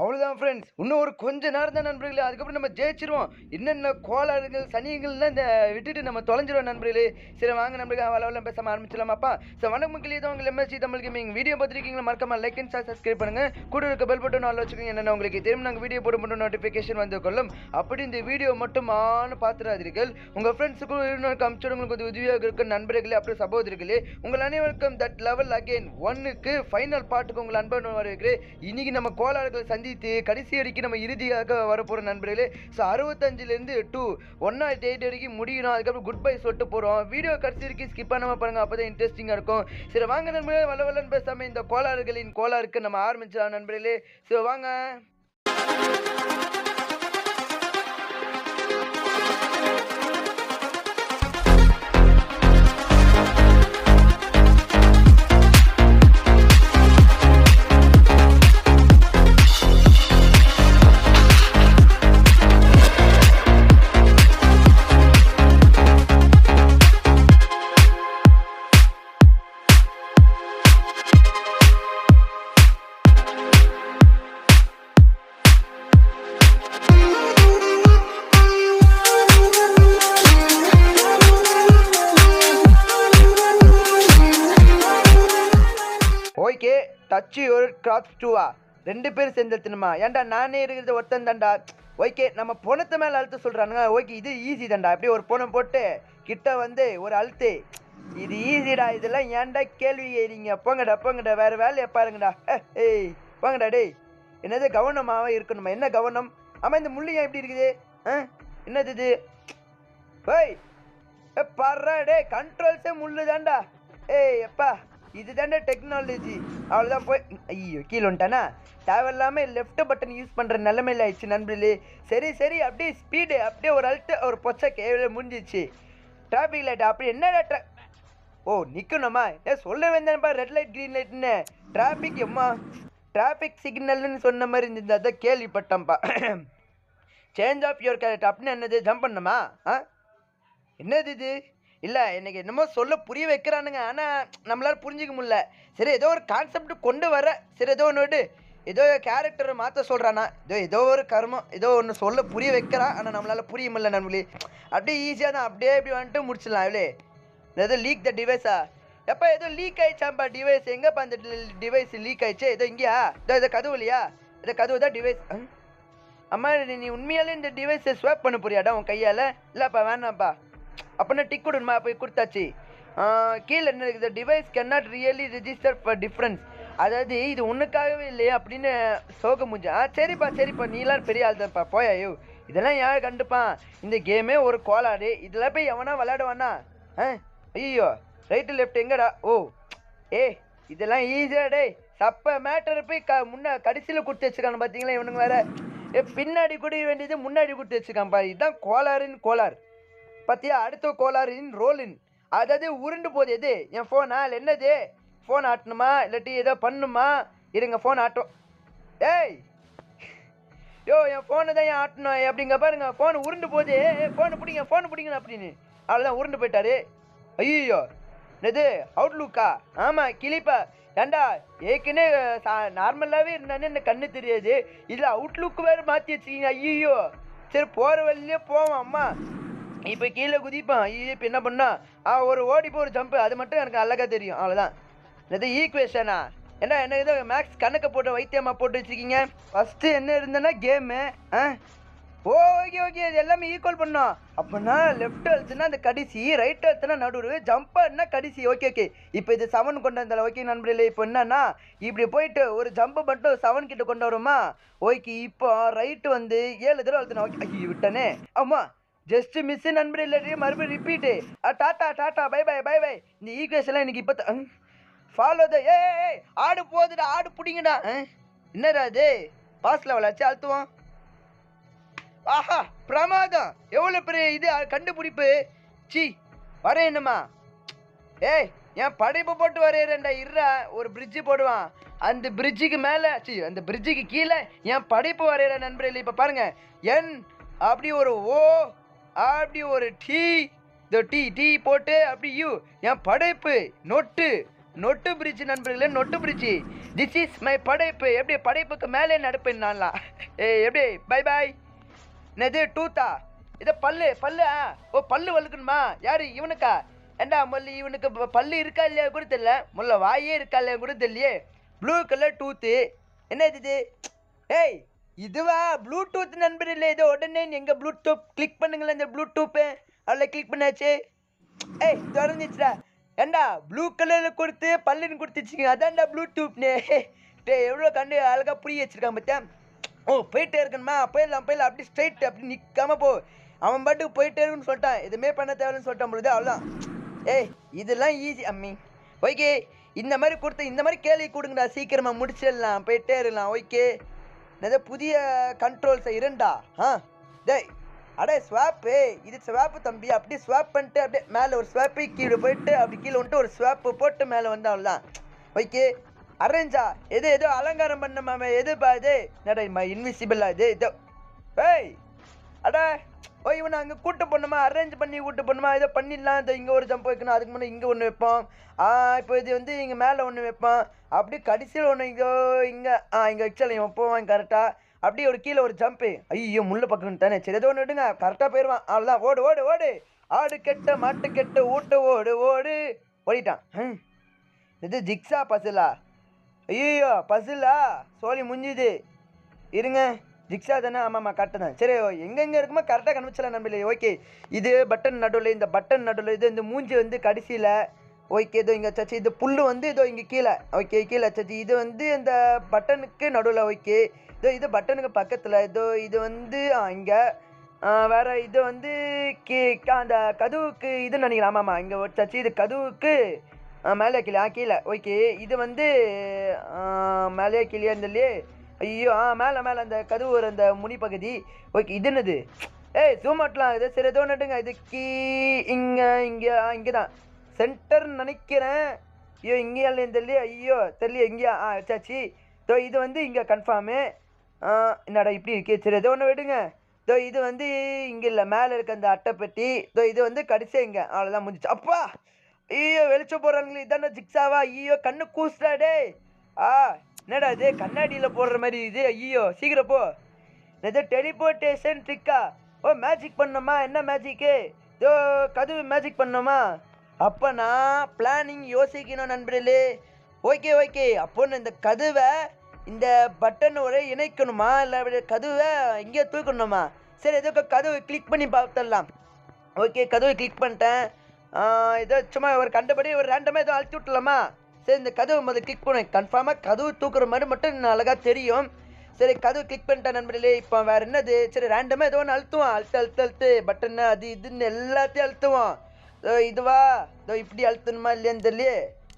அவ்வளோதான் ஃப்ரெண்ட்ஸ். இன்னும் ஒரு கொஞ்ச நேரம் தான் நண்பர்களே. அதுக்கப்புறம் நம்ம ஜெயிச்சிருவோம். என்னென்ன கோளாறுகள், சனியங்கள்லாம் இந்த விட்டுட்டு நம்ம தொலைஞ்சிருவோம் நண்பர்களே. சரி வாங்க நண்பர்களே, வளவலம் பேசாம ஆரம்பிச்சலாமாப்பா. ஸோ வணக்கம் மக்களே, இது உங்கள் எம்எஸ்சி தமிழ் கேமிங். வீடியோ பார்த்துருக்கீங்களா? மறக்காம லைக் அண்ட் சப்ஸ்கிரைப் பண்ணுங்க. கூட இருக்க பெல் பட்டன் ஆல் வச்சுக்கோங்க. என்னென்ன உங்களுக்கு தெரியும், நாங்கள் வீடியோ போட மட்டும் நோட்டிஃபிகேஷன் வந்து கொள்ளும். அப்படி இந்த வீடியோ மட்டும் பார்த்துடாதீர்கள். உங்கள் ஃப்ரெண்ட்ஸுக்கும் இன்னொரு அமிச்சவங்களுக்கு கொஞ்சம் உதவியாக இருக்க நண்பர்களே, அப்படி சகோதரிகளே, உங்கள் அனைவருக்கும் தட் லெவல் அகெயின் 1க்கு ஃபைனல் பார்ட்டுக்கு உங்கள் அன்பன் வரவேற்கிறேன். இன்னைக்கு நம்ம கோளாறுகள் சந்தித்து கடைசி வரைக்கும் நம்ம இறுதியாக வரப்போகிற நண்பர்களே. ஸோ 65லேருந்து 108 வரைக்கும் முடியணும். அதுக்கப்புறம் குட் பை சொல்லிட்டு போகிறோம். வீடியோ கடைசி வரைக்கும் ஸ்கிப் பண்ணாமல் பாருங்கள், அப்போ தான் இன்ட்ரெஸ்டிங்காக இருக்கும். சரி வாங்க நண்பர்களே, வளவலன்னு பேசாமல் இந்த கோளாறுகளின் கோளாறுக்கு நம்ம ஆரம்பிச்சலாம் நண்பர்களே. ஸோ வாங்க. ஓகே, டச் யுவர் கிராப்ஸ் டூவா 2 பேர் சேர்ந்துமா? ஏன்டா நானே இருக்கிறது ஒருத்தன் தான்டா. ஓகே, நம்ம பொணத்தை மேலே அழுத்த சொல்கிறானுங்க. ஓகே, இது ஈஸி தான்டா. அப்படியே ஒரு பொணம் போட்டு கிட்ட வந்து ஒரு அழுத்து. இது ஈஸிடா. இதெல்லாம் ஏன்டா கேள்வி கேறீங்க? போங்கடா வேறு வேலையை பாருங்கடா. ஏய் போங்கடா டேய். என்னது கவனமாக இருக்கணுமா? என்ன கவனம்? ஆமாம், இந்த முள்ளு ஏன் எப்படி இருக்குது? என்னது இது? ஏய் பாடுறா டே, கண்ட்ரோல்ஸே முள்ளு தான்டா. ஏய் எப்பா, இது தானே டெக்னாலஜி. அவ்வளோதான் போய். ஐயோ கீழே வந்துட்டானா? தேவையில்லாமல் லெஃப்ட் பட்டன் யூஸ் பண்ணுற நிலைமையில் ஆயிடுச்சு நண்பர்களே. சரி அப்படியே ஸ்பீடு, அப்படியே ஒரு அழுத்து, ஒரு பொச்சை கேவல முடிஞ்சிச்சு. டிராஃபிக் லைட் அப்படி என்னடா ஓ நிற்கணுமா? சொல்ல வேண்டாம்ப்பா, ரெட் லைட் க்ரீன் லைட்னு. டிராஃபிக் எம்மா, டிராஃபிக் சிக்னல்னு சொன்ன மாதிரி இருந்தது, அதான் கேள்விப்பட்டேன்ப்பா. சேஞ்ச் ஆஃப் யுவர் கேரக்டர் அப்படின்னு என்னது? ஜம்ப் பண்ணணுமா? என்னது இது? இல்லை எனக்கு என்னமோ சொல்ல புரிய வைக்கிறானுங்க, ஆனால் நம்மளால் புரிஞ்சிக்க முடியல. சரி ஏதோ ஒரு கான்செப்ட் கொண்டு வர. சரி ஏதோ ஒன்று ஏதோ கேரக்டரை மாற்ற சொல்கிறானா? ஏதோ ஒரு கர்மம், ஏதோ ஒன்று சொல்ல புரிய வைக்கிறான், ஆனால் நம்மளால் புரிய முடியல நண்பர்களே. அப்படியே ஈஸியாக தான் அப்படியே இப்படி வந்துட்டு முடிச்சிடலாம். இவ்வளே ஏதோ லீக் த டிவைஸா? எப்போ ஏதோ லீக் ஆயிடுச்சாம்பா டிவைஸ்? எங்கேப்பா அந்த டிவைஸ் லீக் ஆயிடுச்சு? ஏதோ இங்கேயா? ஏதோ கதவு இல்லையா? ஏதோ கதவு தான் டிவைஸ். அம்மா நீ உண்மையாலே இந்த டிவைஸை ஸ்வாப் பண்ண போறியாடா உன் கையால்? இல்லைப்பா வேணாம்ப்பா. அப்படின்னா டிக் கொடுமா, போய் கொடுத்தாச்சு. கீழே என்ன இருக்குது? Device cannot really register for difference. அதாவது இது ஒன்றுக்காகவே இல்லையா அப்படின்னு சோக முடிஞ்சா. சரிப்பா நீலாம் பெரிய ஆள் தான்ப்பா, போயாயோ. இதெல்லாம் யார் கண்டுப்பான்? இந்த கேமே ஒரு கோளாறு. இதெல்லாம் போய் எவனா விளையாடுவானா? ஐயோ ரைட்டு லெஃப்ட் எங்கடா? ஓ இதெல்லாம் ஈஸியா டே. சப்ப மேட்டர் போய் கடைசியில் கொடுத்து வச்சுருக்காங்க பார்த்தீங்களா இவனுங்க வேற. பின்னாடி குடிக்க வேண்டியது முன்னாடி கொடுத்து வச்சுருக்கான்ப்பா. இதுதான் கோளாறு பார்த்தியா? அடுத்த கோளாறின் ரோலின், அதாவது உருண்டு போகுது. எது? என் ஃபோனா? இல்லை என்னது? ஃபோன் ஆட்டணுமா இல்லாட்டி ஏதோ பண்ணுமா? இருங்க ஃபோன் ஆட்டும். ஏய் என் ஃபோனை தான் ஏன் ஆட்டணும் அப்படிங்க பாருங்க. ஃபோன் உருண்டு போகுது. ஃபோனை பிடிங்க அப்படின்னு. அவ்வளோதான் உருண்டு போயிட்டாரு. ஐயோ என்னது அவுட்லுக்கா? ஆமாம் கிளிப்பா. ஏண்டா ஏற்கனவே நார்மலாகவே இருந்தானே இந்த கண்ணு தெரியாது, இதில் அவுட்லுக்கு வேறு மாற்றி வச்சுக்கிங்க. ஐயோ சரி போகிற வழியிலே போவோம். அம்மா இப்போ கீழே குதிப்பான். இப்போ என்ன பண்ணா ஒரு ஓடிப்போ ஒரு ஜம்ப்பு, அது மட்டும் எனக்கு அழகாக தெரியும். அவ்வளோதான். இது ஈக்குவேஷனா? என்ன ஏதோ மேக்ஸ் கணக்கை போட்டு வைத்தியமாக போட்டு வச்சுருக்கீங்க. ஃபஸ்ட்டு என்ன இருந்தேன்னா கேமு. ஓகே இது எல்லாமே ஈக்குவல் பண்ணோம். அப்படின்னா லெஃப்ட் அழுத்துனா அந்த கடைசி, ரைட் அழுத்துனா நடுவு, ஜம்ப்பானா கடைசி. ஓகே இப்போ இது 7 கொண்டு வந்தால. ஓகே நண்பர்களே, இப்போ என்னன்னா இப்படி போயிட்டு ஒரு ஜம்ப்பு மட்டும் 7 கிட்ட கொண்டு வருமா? ஓகே இப்போ ரைட்டு வந்து 7 தடவை அழுத்தினா. ஓகே ஐயோ விட்டானே. ஆமாம் ஜஸ்ட் மிஸ் நண்பர். இல்லாட்டி மறுபடியும் ரிப்பீட்டு. Tata bye. இந்த ஈக்குவேஷன்லாம் எனக்கு இப்போ ஃபாலோ த. ஆடு போகுதுடா, ஆடு பிடிங்கடா. என்னடா அது? பாஸ்ல விளாச்சு அழுத்துவோம். ஆஹா பிரமாதம். எவ்வளோ பெரிய இது கண்டுபிடிப்பு. சி வரையணுமா? என் படைப்பு போட்டு வரையறேன்டா. இருடா ஒரு பிரிட்ஜு போடுவான். அந்த பிரிட்ஜுக்கு மேலே அந்த பிரிட்ஜுக்கு கீழே என் படைப்பு வரையிற நண்பர்களே. இப்போ பாருங்க, என் அப்படி ஒரு ஓ, அப்படி ஒரு டீ போட்டு அப்படி யூ, என் படைப்பு நொட்டு பிரிட்ஜ் நண்பர்களே. நொட்டு பிரிட்ஜ் திஸ் இஸ் மை படைப்பு. எப்படி படைப்புக்கு மேலே நடப்பேன் நான்லாம். எப்படி பை பாய். என்னது டூத்தா? இதை பல்லு பல்லு ஓ பல்லு வலுக்கணுமா? யாரு இவனுக்கா? ஏண்டா மல்லி இவனுக்கு பல்லு இருக்கா இல்லையா கூட தெரியல. முல்ல வாயே இருக்கா இல்லையா கூட தெரியலையே. Blue colour tooth. என்ன இது? ஏய் இதுவா ப்ளூடூத் நண்பர் இல்லை? இது உடனே எங்கள் ப்ளூடூத் கிளிக் பண்ணுங்களேன். இந்த ப்ளூடூத்து அதில் கிளிக் பண்ணாச்சு. ஏய் திறந்துச்சுடா. ஏண்டா ப்ளூ கலரில் கொடுத்து பல்லுன்னு கொடுத்துச்சிங்க. அதான்டா ப்ளூடூத்னு. டே எவ்வளோ கண்டு அழகாக புரிய வச்சிருக்கான் பார்த்தியா. ஓ போயிட்டே இருக்கணுமா? போயிடலாம் போயிடலாம். அப்படி ஸ்ட்ரைட் அப்படி நிற்காம போ. அவன் பாட்டுக்கு போயிட்டே இருக்குன்னு சொல்லிட்டான். எதுவுமே பண்ண தேவைன்னு சொல்லிட்டான் பொழுது அவ்வளோதான். ஏய் இதெல்லாம் ஈஸி அம்மி. ஓகே இந்த மாதிரி கொடுத்து இந்த மாதிரி கேள்வி கொடுங்கடா. சீக்கிரமாக முடிச்சிடலாம். போயிட்டே இருக்கலாம். ஓகே நிறைய புதிய கண்ட்ரோல்ஸை இருந்தா டேய் அடே ஸ்வாப்பு. இது ஸ்வாப்பு தம்பி. அப்படி ஸ்வாப் பண்ணிட்டு அப்படியே மேலே ஒரு ஸ்வாப்பு கீழே போயிட்டு அப்படி கீழே வந்துட்டு ஒரு ஸ்வாப்பு போட்டு மேலே வந்தால்தான். ஓகே அரேஞ்சா? எது ஏதோ அலங்காரம் பண்ண எதுப்பா இது? நடை இன்விசிபிளா இது? இதோ ஏய் அடா ஓ இவனை அங்கே கூட்டு போடணுமா? அரேஞ்ச் பண்ணி கூட்டு போடணுமா? இதை பண்ணிடலாம். இதை இங்கே ஒரு ஜம்ப் வைக்கணும். அதுக்கு முன்னாடி இங்கே ஒன்று வைப்போம். இப்போ இது வந்து இங்கே மேலே ஒன்று வைப்போம். அப்படி கடைசியில் ஒன்று இங்கே இங்கே வச்சாலும் இவன் போவான் கரெக்டாக. அப்படியே ஒரு கீழே ஒரு ஜம்ப்பு. ஐயோ முள்ள பக்கம் தானே. சரி ஏதோ ஒன்று விடுங்க. கரெக்டாக போயிடுவான். அவ்வளோதான். ஓடு ஓடு ஓடு. ஆடு கெட்ட மாட்டு கெட்ட ஊட்ட ஓடு ஓடு. ஓடிட்டான். இது ஜிக்ஸா பசிலா? ஐயோ பசிலா சோழி முடிஞ்சுது. இருங்க ஜிக்ஸா தானே? ஆமாம்மா கரெக்டு தான். சரி எங்கெங்கே இருக்குமோ கரெக்டாக கண்டுபிடிச்சலாம் நம்பல. ஓகே இது பட்டன் நடுவில். இந்த பட்டன் நடுவில் இது இந்த மூஞ்சி வந்து கடைசியில். ஓகே இதோ இங்கே சச்சி. இது புல்லு வந்து இதோ இங்கே கீழே. ஓகே கீழே சச்சி. இது வந்து இந்த பட்டனுக்கு நடுவில். ஓகே இதோ இது பட்டனுக்கு பக்கத்தில். இதோ இது வந்து இங்கே வேறு இது வந்து அந்த கதவுக்கு இதுன்னு நினைக்கிறேன். ஆமாம்மா இங்கே ஒரு சச்சி. இது கதவுக்கு மேலே கீழே கீழே. ஓகே இது வந்து மேலே கீழே இருந்தல்லையே. ஐயோ மேலே மேலே அந்த கதவு ஒரு அந்த முனி பகுதி. ஓகே இது என்னது? ஏய் ஜூம் அவுட்லாம் இது. சரி ஏதோ நட்டுங்க. இது இங்கே இங்கே இங்கே தான் சென்டர்னு நினைக்கிறேன். ஐயோ இங்கேயா இல்லைன்னு தெரியல. ஐயோ தெரியல எங்கேயா வச்சாச்சு. தோ இது வந்து இங்கே கன்ஃபார்மு. என்னடா இப்படி இருக்கு. சரி ஏதோ ஒன்று விடுங்க. தோ இது வந்து இங்கே இல்லை மேலே இருக்க அந்த அட்டைப்பெட்டி. தோ இது வந்து கடைசியாக இங்கே அவ்வளோதான் முடிஞ்சிச்சு. அப்பா ஐயோ வெளிச்சம் போடுறாங்களே. இதானே ஜிக்ஸாவா? ஐயோ கண்ணு கூசுடாடே. என்னடா இது கண்ணாடியில் போடுற மாதிரி இது? ஐயோ சீக்கிரம் போ. இது டெலிபோர்டேஷன் ட்ரிக்கா? ஓ மேஜிக் பண்ணோமா? என்ன மேஜிக்கு? இதோ கதவு மேஜிக் பண்ணோமா? அப்போ நான் பிளானிங் யோசிக்கணும் நண்பர்களே. ஓகே ஓகே அப்போ இந்த கதவை இந்த பட்டனோட இணைக்கணுமா? இல்லை கதவை இங்கே தூக்கணுமா? சரி எதுக்கு கதவை கிளிக் பண்ணி பார்த்துடலாம். ஓகே கதவை கிளிக் பண்ணிட்டேன். ஏதோ சும்மா ஒரு கண்டபடி ஒரு ரேண்டமாக ஏதோ அழுத்தி விட்டுலாமா? சரி இந்த கதவை முதல்ல கிளிக் பண்ணேன். கன்ஃபார்மாக கதவு தூக்குற மாதிரி மட்டும் இன்னும் அழகாக தெரியும். சரி கதவு கிளிக் பண்ணிட்டேன் நண்பர்களே. இப்போ வேறு என்னது? சரி ரேண்டமாக ஏதோ ஒன்று அழுத்துவான். அழுத்து பட்டன்னு அது இதுன்னு எல்லாத்தையும் அழுத்துவான். இதுவா இதோ இப்படி அழுத்தணுமா இல்லையான்னு தெரியலையே.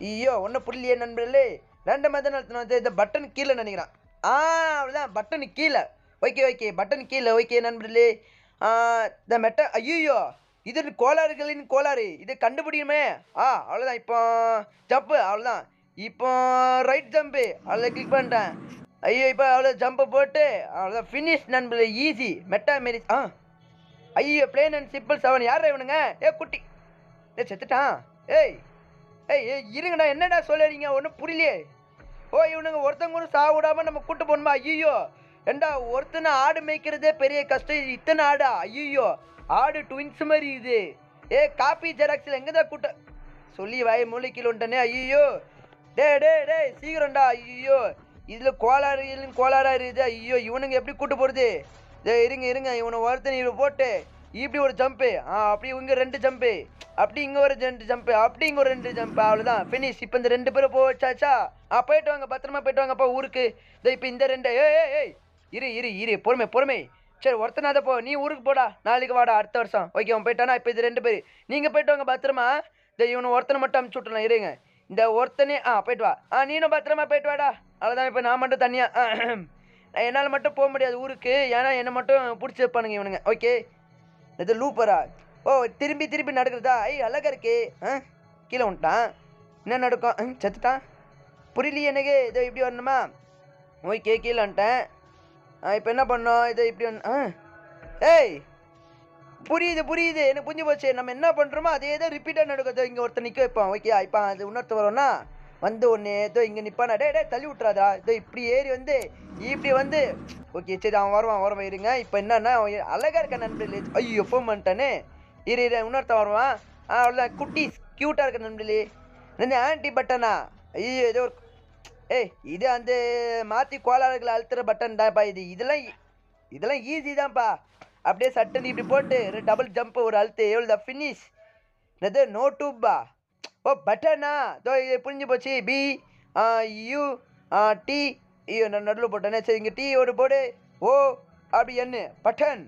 ஐயோ ஒன்றும் புரியலையே நண்பர்களே. ரேண்டமாக தானே அழுத்தணும். இந்த பட்டன் கீழே நினைக்கிறான். அவ்வளோதான் பட்டனு கீழே. ஓகே ஓகே பட்டன் கீழே. ஓகே நண்பர்களே இந்த ஐயோ இது கோளாறுகளின் கோளாறு. இது கண்டுபிடிக்குமே. அவ்வளோதான். இப்போ ஜம்ப்பு. அவ்வளோதான். இப்போ ரைட் ஜம்ப்பு. அதில் கிளிக் பண்ணிட்டேன். ஐயோ இப்போ அவ்வளோ ஜம்ப்பை போட்டு அவ்வளோதான் ஃபினிஷ் நண்பர்களே. Easy meta Maris. ஐயோ பிளேன் அண்ட் சிம்பிள் 7. யார் இவனுங்க? குட்டி செத்துட்டான். ஏய் ஏய் இருங்கடா. என்னடா சொல்லுறீங்க? ஒன்றும் புரியலையே. இவனுங்க ஒருத்தங்க கூட சாவிடாமல் நம்ம கூட்டு போகணுமா? ஐயோ ஏண்டா ஒருத்தனை ஆடு மேய்க்கிறதே பெரிய கஷ்டம். இத்தனை ஆடா? ஐயோ ஆடு ட்வின்ஸ் மாதிரி இது. காப்பி ஜெராக்ஸில் எங்கே தான் கூட்ட சொல்லி வாய் மூளைக்கில் வந்துட்டனே. ஐயோ டே சீக்கிரம்டா. ஐயோ இதில் கோளாறாக இருக்குது. ஐயோ இவனுங்க எப்படி கூட்டு போகிறது? இருங்க இவனை ஒருத்தனை இவனை போட்டு இப்படி ஒரு ஜம்ப்பு. அப்படி இங்கே 2 ஜம்ப்பு. அப்படி இங்கே ஒரு 2 ஜம்ப்பு. அப்படி இங்கே ஒரு 2 ஜம்ப்பு. அவ்வளோதான் ஃபினிஷ். இப்போ இந்த 2 பேரும் போச்சாச்சா? போயிட்டு வாங்க பத்திரமா போயிட்டு வாங்கப்பா ஊருக்கு. இப்போ இந்த 2 இரு பொறுமை. சரி ஒருத்தனாத போ. நீ ஊருக்கு போடா. நாளைக்கு வாடா அடுத்த வருஷம். ஓகே அவன் போயிட்டானா? இப்போ இது 2 பேர் நீங்கள் போயிட்டு வாங்க பத்திரமா. இவனை ஒருத்தனை மட்டும் அனுப்பிச்சி விட்டுலாம். இருங்க இந்த ஒருத்தனே போயிட்டு வா. நீனும் பத்திரமா போயிட்டு வாடா. அவ்வளோதான். இப்போ நான் மட்டும் தனியாக என்னால் மட்டும் போக முடியாது ஊருக்கு. ஏன்னா என்னை மட்டும் பிடிச்சி வைப்பானுங்க இவனுங்க. ஓகே இது லூப்பரா? திரும்பி நடக்கிறதா? அழகா இருக்கே. கீழே வந்துட்டான். என்ன நடக்கும்? செத்துட்டான். புரியலையே எனக்கு. இதோ இப்படி வரணுமா? ஓகே கீழே வந்துட்டேன். இப்போ என்ன பண்ணோம்? இதை இப்படி ஏய் புரியுது எனக்கு புரிஞ்சு போச்சு. நம்ம என்ன பண்ணுறோமோ அதே தான் ரிப்பீட்டாக நடக்குது. இங்கே ஒருத்தர் நிற்க வைப்பான். ஓகே இப்போ அது இன்னொருத்தர் வரோன்னா வந்து ஒன்று ஏதோ இங்கே நிற்பானா, டே தள்ளி விட்றாதா, இதோ இப்படி ஏறி வந்து இப்படி வந்து ஓகே சரி அவன் வருவான் இருங்க. இப்போ என்னன்னா அவன் அழகாக இருக்க நண்பர்களே. ஐயோ ஃபோன் பண்ணிட்டானே. இரு இன்னொருத்தன் வருவான். அவ்வளோ குட்டீஸ் க்யூட்டாக இருக்க நண்பர்களே. என்ன ஆன்டி பட்டனா? ஐயோ ஏதோ ஒரு ஏய் இது அந்த மாற்றி கோளாறுகளை அழுத்துற பட்டன் தான்ப்பா இதெல்லாம் ஈஸி தான்ப்பா. அப்படியே சட்டன் இப்படி போட்டு டபுள் ஜம்ப் ஒரு அழுத்து எவ்வளோ ஃபினிஷ். என்னது நோ டூப்பா? ஓ பட்டனா? தோ இது புரிஞ்சு போச்சு. பி யூ டி ஐயோ நான் நடுவில் போட்டேனே. சரி இங்கே டி ஒரு போடு. ஓ அப்படி என்ன பட்டன்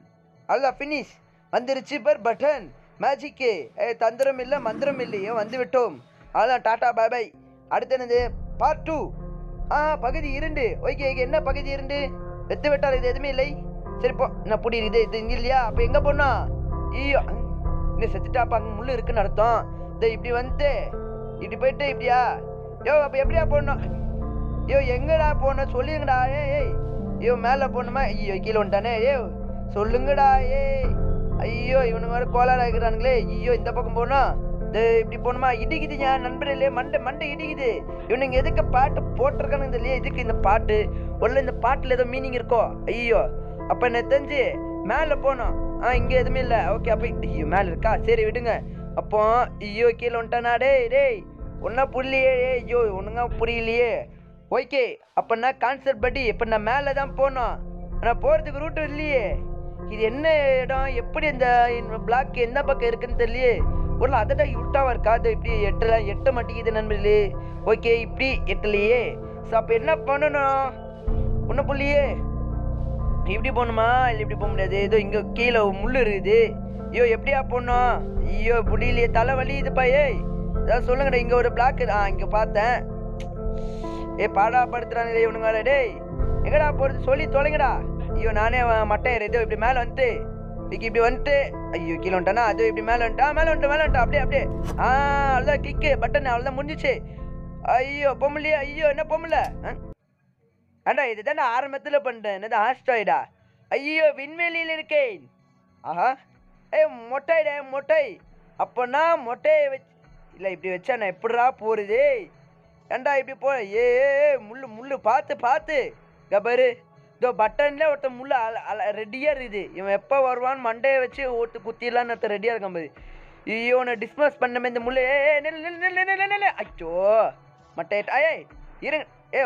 அதுதான் ஃபினிஷ் வந்துருச்சு பர் பட்டன் மேஜிக்கு. தந்திரம் இல்லை மந்திரம் இல்லையோ வந்து விட்டோம். அதுதான் டாட்டா பாய் பாய். அடுத்து என்னது பார்ட் 2 பகுதி 2. ஓகே என்ன பகுதி 2? வெத்து வெட்டார் இது எதுவுமே இல்லை. சரி போ என்ன புடி இது இங்கே இல்லையா? அப்போ எங்கே போனா? ஐயோ இன்னும் செத்துட்டாப்பா. அங்கே முள்ளு இருக்குன்னு அர்த்தம். இதை இப்படி வந்துட்டு இப்படி போயிட்டு இப்படியா? யோ அப்போ எப்படியா போடணும்? ஐயோ எங்கடா போன சொல்லுங்கடா. ஏய் ஐயோ மேலே போகணுமா? ஐயோ கீழே வந்துட்டானே. சொல்லுங்கடா. ஐயோ இவனுங்க வேறு கோளாறு ஆகிறானுங்களே. ஐயோ இந்த பக்கம் போகணும். இப்படி போகணுமா? இடிக்குது என் நண்பர்களே. மண்டை இடிக்குது. இவனுங்க எதுக்கு பாட்டு போட்டிருக்கானுங்க இல்லையா? இதுக்கு இந்த பாட்டு உள்ள இந்த பாட்டில் ஏதோ மீனிங் இருக்கோ? ஐயோ அப்போ என்ன தெரிஞ்சு மேலே போனோம். இங்கே எதுவுமே இல்லை. ஓகே அப்போ ஐயோ மேலே இருக்கா? சரி விடுங்க. அப்போ ஐயோ கீழே வந்துட்டானா? டேய் ஒன்றா புரியலையே. ஐயோ ஒன்றுங்க புரியலையே. ஓகே அப்போனா கான்செப்ட் படி இப்போ நான் மேலே தான் போனோம். ஆனால் போகிறதுக்கு ரூட்டு இல்லையே. இது என்ன இடம்? எப்படி இந்த பிளாக் எந்த பக்கம் இருக்குன்னு தெரியலையே. ஒரு அதோட உல்ட்டாவாக இருக்கா? அது இப்படி எட்ட மாட்டேங்குது நண்பர்களே. ஓகே இப்படி எட்டலையே. ஸோ அப்போ என்ன பண்ணணும்? ஒன்றும் புள்ளியே. இப்படி போகணுமா? இல்லை இப்படி போக முடியாது. ஏதோ இங்கே கீழே முள் இருக்குது. ஐயோ எப்படியா போடணும்? ஐயோ முடியலையே. தலை வலி இதுப்பா. ஏதாவது சொல்லுங்கடா. இங்கே ஒரு பிளாக் இங்கே பார்த்தேன். பாடா படுத்துறானுங்களே இவனுங்க. டேய் எங்கடா போகிறது சொல்லி தொலைங்கடா. ஐயோ நானே மட்டையர். ஏதோ இப்படி மேலே வந்துட்டு இப்படி வந்துட்டு ஐயோ கீழே வந்துட்டானா? அது இப்படி மேலே வந்துட்டான். அப்படியே அவ்வளோதான் கிக்கு பட்டன் அவ்வளோதான் முடிஞ்சிச்சு. ஐயோ பொம்மலையா? ஐயோ என்ன பொம்மல? ஆண்டா இதுதான் நான் ஆரம்பத்தில் பண்ணிட்டேன். என்னது ஆஸ்ட்ராய்டா? ஐயோ விண்வெளியில் இருக்கேன். ஆஹா மொட்டை. அப்போனா மொட்டையை வச்சு இல்லை இப்படி வச்சா நான் எப்படிடா போகிறது? ஏண்டா இப்படி போ. முள்ளு பார்த்து கபரு. இதோ பட்டன்ல ஒருத்தன் முள்ளு ரெடியாக இருக்குது. இவன் எப்போ வருவான்னு மண்டையை வச்சு ஓட்டு குத்திடலான்னு ஒருத்தர் ரெடியாக இருக்கான் பாரு. ஐயோ நான் டிஸ்மஸ் பண்ணமே இந்த முள்ளு. நெல் அச்சோ மட்டை. இருங்க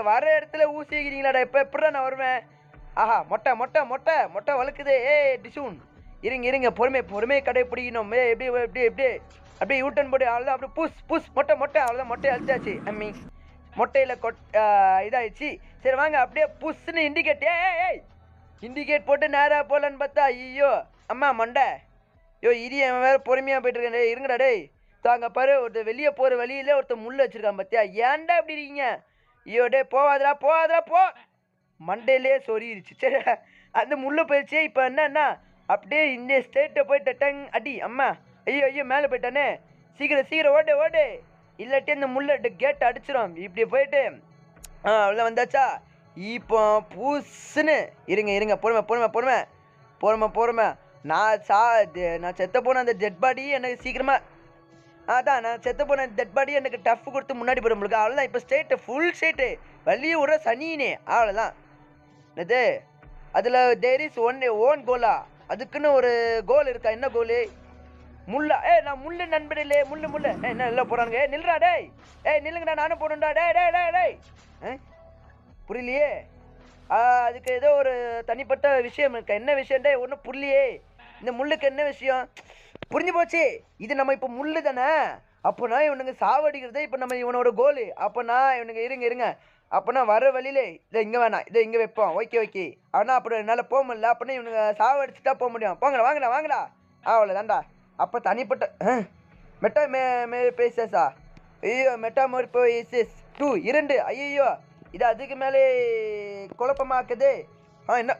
வர இடத்துல ஊசிக்கிறீங்களாடா? எப்படா நான் வருவேன்? ஆஹா மொட்டை வளர்க்குது. டிசூன் இருங்க பொறுமை கடைப்பிடிக்கணும். எப்படி அப்படியே யூட்டன் போட்டு அவ்வளோதான். அப்படியே புஷ் மொட்டை அவ்வளோதான். மொட்டை அழுத்தாச்சு. மொட்டையில் இதாகிடுச்சு. சரி வாங்க அப்படியே புஷ்ன்னு இண்டிகேட் போட்டு நேராக போகலான்னு பார்த்தா ஐயோ அம்மா மண்டை. அவன் வேறு பொறுமையாக போயிட்டு இருக்கேன். இருங்கடா டேய். தாங்க பாரு ஒருத்தர் வெளியே போகிற வழியில் ஒருத்தர் முள் வச்சுருக்கான் பார்த்தியா? ஏன்டா இப்படி இருக்கீங்க? ஐயோ டே போவாதரா போ. மண்டையிலே சொருகிருச்சு. சரி அந்த முள்ளு போயிடுச்சு. இப்போ என்னன்னா அப்படியே இந்த ஸ்டேட்டை போயிட்டு டங் அடி. அம்மா ஐயோ மேலே போயிட்டானே. சீக்கிரம் ஓடு. இல்லாட்டி அந்த முள்ளை கேட் அடிச்சிடும். இப்படி போயிட்டு அவ்வளோ வந்தாச்சா? இப்போ புஷ்ன்னு இருங்க பொறுமை. நான் செத்த போன அந்த டெட் பாடி எனக்கு சீக்கிரமாக நான் செத்த போன டெட் பாடி எனக்கு டஃப் கொடுத்து முன்னாடி போகிற உங்களுக்கு. அவ்வளோதான். இப்போ ஃபுல் ஸ்டேட்டு வழியே விட சனினே அவ்வளோதான். இது அதில் தேர் இஸ் ஓன் கோலா? அதுக்குன்னு ஒரு கோல் இருக்கா? என்ன கோலு? முள்ளா? நான் முள்ளு நண்பர்களே. முள்ளு என்ன எல்லாம் போகிறானுங்க. நில்றா டேய். நில்லுங்கடா நானும் போடணும்டா. டேய் புரியலையே. அதுக்கு ஏதோ ஒரு தனிப்பட்ட விஷயம் இருக்கா? என்ன விஷயம்டே ஒன்றும் புரியலையே. இந்த முள்ளுக்கு என்ன விஷயம்? புரிஞ்சு போச்சு. இது நம்ம இப்போ முள்ளு தானே. அப்போனா இவனுங்க சாவடிக்கிறதே இப்போ நம்ம இவனோட கோலு. அப்போனா இவனுங்க இருங்க. அப்போனா வர வழியிலே இதை இங்கே வேணாம் இதை இங்கே வைப்போம். ஓகே ஆனால் அப்புறம் என்னால் போக முடியல. அப்படின்னா இவனுங்க சாவடிச்சுட்டா போக முடியும். போங்கடா வாங்கடா. அவ்வளோதான்டா. அப்போ தனிப்பட்ட மெட்டா பேசா? ஐயோ மெட்டாமோர்போசிஸ் 2 2. ஐயோ இது அதுக்கு மேலே குழப்பமாக்குது. என்ன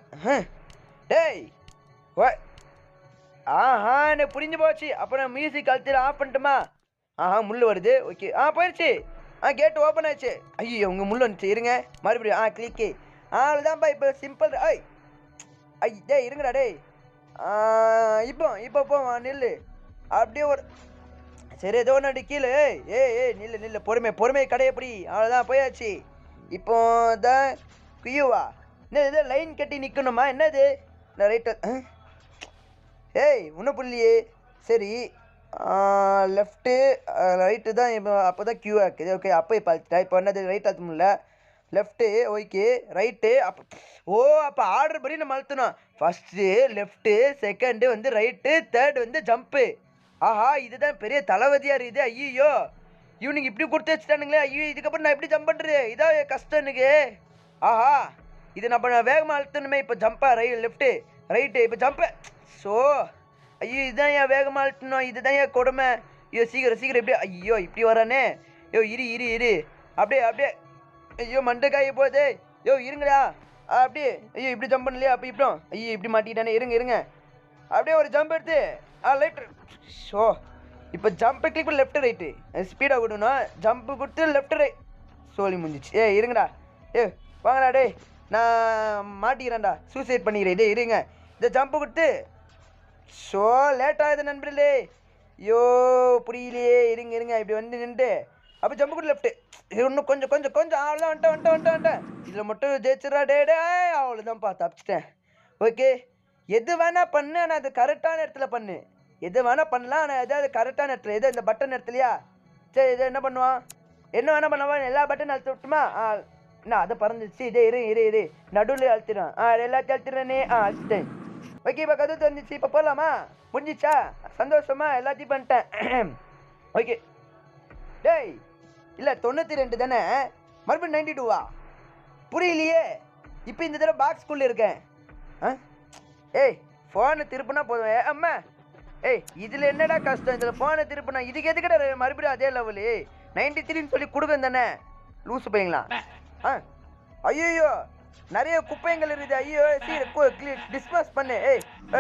டேய் எனக்கு புரிஞ்சு போச்சு. அப்போ நான் மியூசிக் கழுத்தில் ஆஃப் பண்ணிட்டுமா? முள் வருது. ஓகே போயிடுச்சு. கேட்டு ஓப்பன் ஆயிடுச்சு. ஐயோ உங்கள் முள் வந்துச்சு. இருங்க மறுபடியும் கிளிக்கு. அவ்வளோதான்ப்பா. இப்போ சிம்பிள். டேய் இருங்கடா டேய். இப்போ நில்லு. அப்படியே ஒரு சரி ஏதோ ஒன்று கீழே. ஏய் நில்லு நில்லு, பொறுமை பொறுமை கடையப்படி. அவ்வளோதான் போயாச்சு. இப்போ தான் கியூவா? என்ன இது லைன் கட்டி நிற்கணுமா என்னது? நான் ரைட்டு. ஏய் ஒன்றும் புரியலையே. சரி லெஃப்ட்டு ரைட்டு தான். இப்போ அப்போ தான் கியூவாக இருக்குது. ஓகே அப்போ இப்போ அழுத்திட்டா. இப்போ என்னது ரைட் அழுத்த முடியல. Left okay right. அப்போ அப்போ ஆர்டர் படி நம்ம அழுத்தணும். ஃபஸ்ட்டு லெஃப்ட்டு, செகண்டு வந்து ரைட்டு, தேர்டு வந்து ஜம்ப்பு. ஆஹா இதுதான் பெரிய தளபதியாக இருக்குது. ஐயோ இவனுக்கு இப்படி கொடுத்து வச்சுட்டானுங்களே. ஐயோ இதுக்கப்புறம் நான் எப்படி ஜம்ப் பண்ணுறது? இதான் கஷ்டம் எனக்கு. ஆஹா இது நம்ம வேகமாக அழுத்தணுமே. இப்போ ஜம்பா லெஃப்ட்டு ரைட்டு இப்போ ஜம்ப்பு. ஸோ ஐயோ இதுதான் ஏன் வேகமாக அழுத்தணும். இதுதான் ஏன் கொடுமை. ஐயோ சீக்கிரம் சீக்கிரம் இப்படியே. ஐயோ இப்படி வரானே. ஐயோ இரு அப்படியே அப்படியே. ஐயோ மண்டை காய போகுது. ஐயோ இருங்கடா அப்படியே. ஐயோ இப்படி ஜம்ப் பண்ணலையா? அப்போ இப்படி. ஐயோ இப்படி மாட்டிக்கிட்டானே. இருங்க அப்படியே ஒரு ஜம்ப் எடுத்து லெஃப்ட். ஸோ இப்போ ஜம்ப்பு கிளிக் பண்ணி லெஃப்ட் ரைட்டு ஸ்பீடாக விடணும். ஜம்ப்பு கொடுத்து லெஃப்ட் ரைட். சோலி முடிஞ்சிச்சு. இருங்கடா. வாங்கடா டேய், நான் மாட்டிக்கிறேன்டா, சூசைட் பண்ணிக்கிறேன். இருங்க இந்த ஜம்ப்பு கொடுத்து. ஸோ லேட் ஆகுது நண்பர்களே. ஐயோ புரியலையே. இருங்க இப்படி வந்து நின்று அப்போ ஜம்ப்பு கொடுத்து லெஃப்ட்டு. இன்னும் கொஞ்சம் அவ்வளோதான். வந்துட்டேன். இதில் மட்டும் ஜெயிச்சிடா டே. அவ்வளோதான்ப்பா தப்பிச்சிட்டேன். ஓகே எது வேணால் பண்ணு, ஆனால் அது கரெக்டான இடத்துல பண்ணு. எது வேணால் பண்ணலாம், ஆனால் எதாவது கரெக்டான இடத்துல. எது இந்த பட்டன் இடத்துலையா? சரி இதை என்ன பண்ணுவான், என்ன வேணால் பண்ணுவான். எல்லா பட்டன் அழுத்த விட்டுமா? என்ன அதை பறந்துச்சு. இரு நடுவில் அழுத்திடும். எல்லாத்தையும் அழுத்திடுறேனே. அழுத்திட்டேன். ஓகே இப்போ கதை தெரிஞ்சிச்சு. இப்போ போகலாமா? முடிஞ்சிச்சா? சந்தோஷமா? எல்லாத்தையும் பண்ணிட்டேன். ஓகே டேய் இல்லை 92 தானே, மறுபடியும் 92வா? புரியலையே. இப்போ இந்த தடவை பாக்ஸ்குள்ளே இருக்கேன். ஃபோனை திருப்பினா போதும். அம்மா இதில் என்னடா கஷ்டம்? இதில் ஃபோனை திருப்பினா இதுக்கு எதுக்கடா மறுபடியும் அதே லெவலு 93ன்னு சொல்லி கொடுங்க தானே லூஸு பையங்களா? ஐயோ நிறைய குப்பைங்கள் இருக்குது. ஐயோ சீக்கிரம் டிஸ்மஸ் பண்ணு.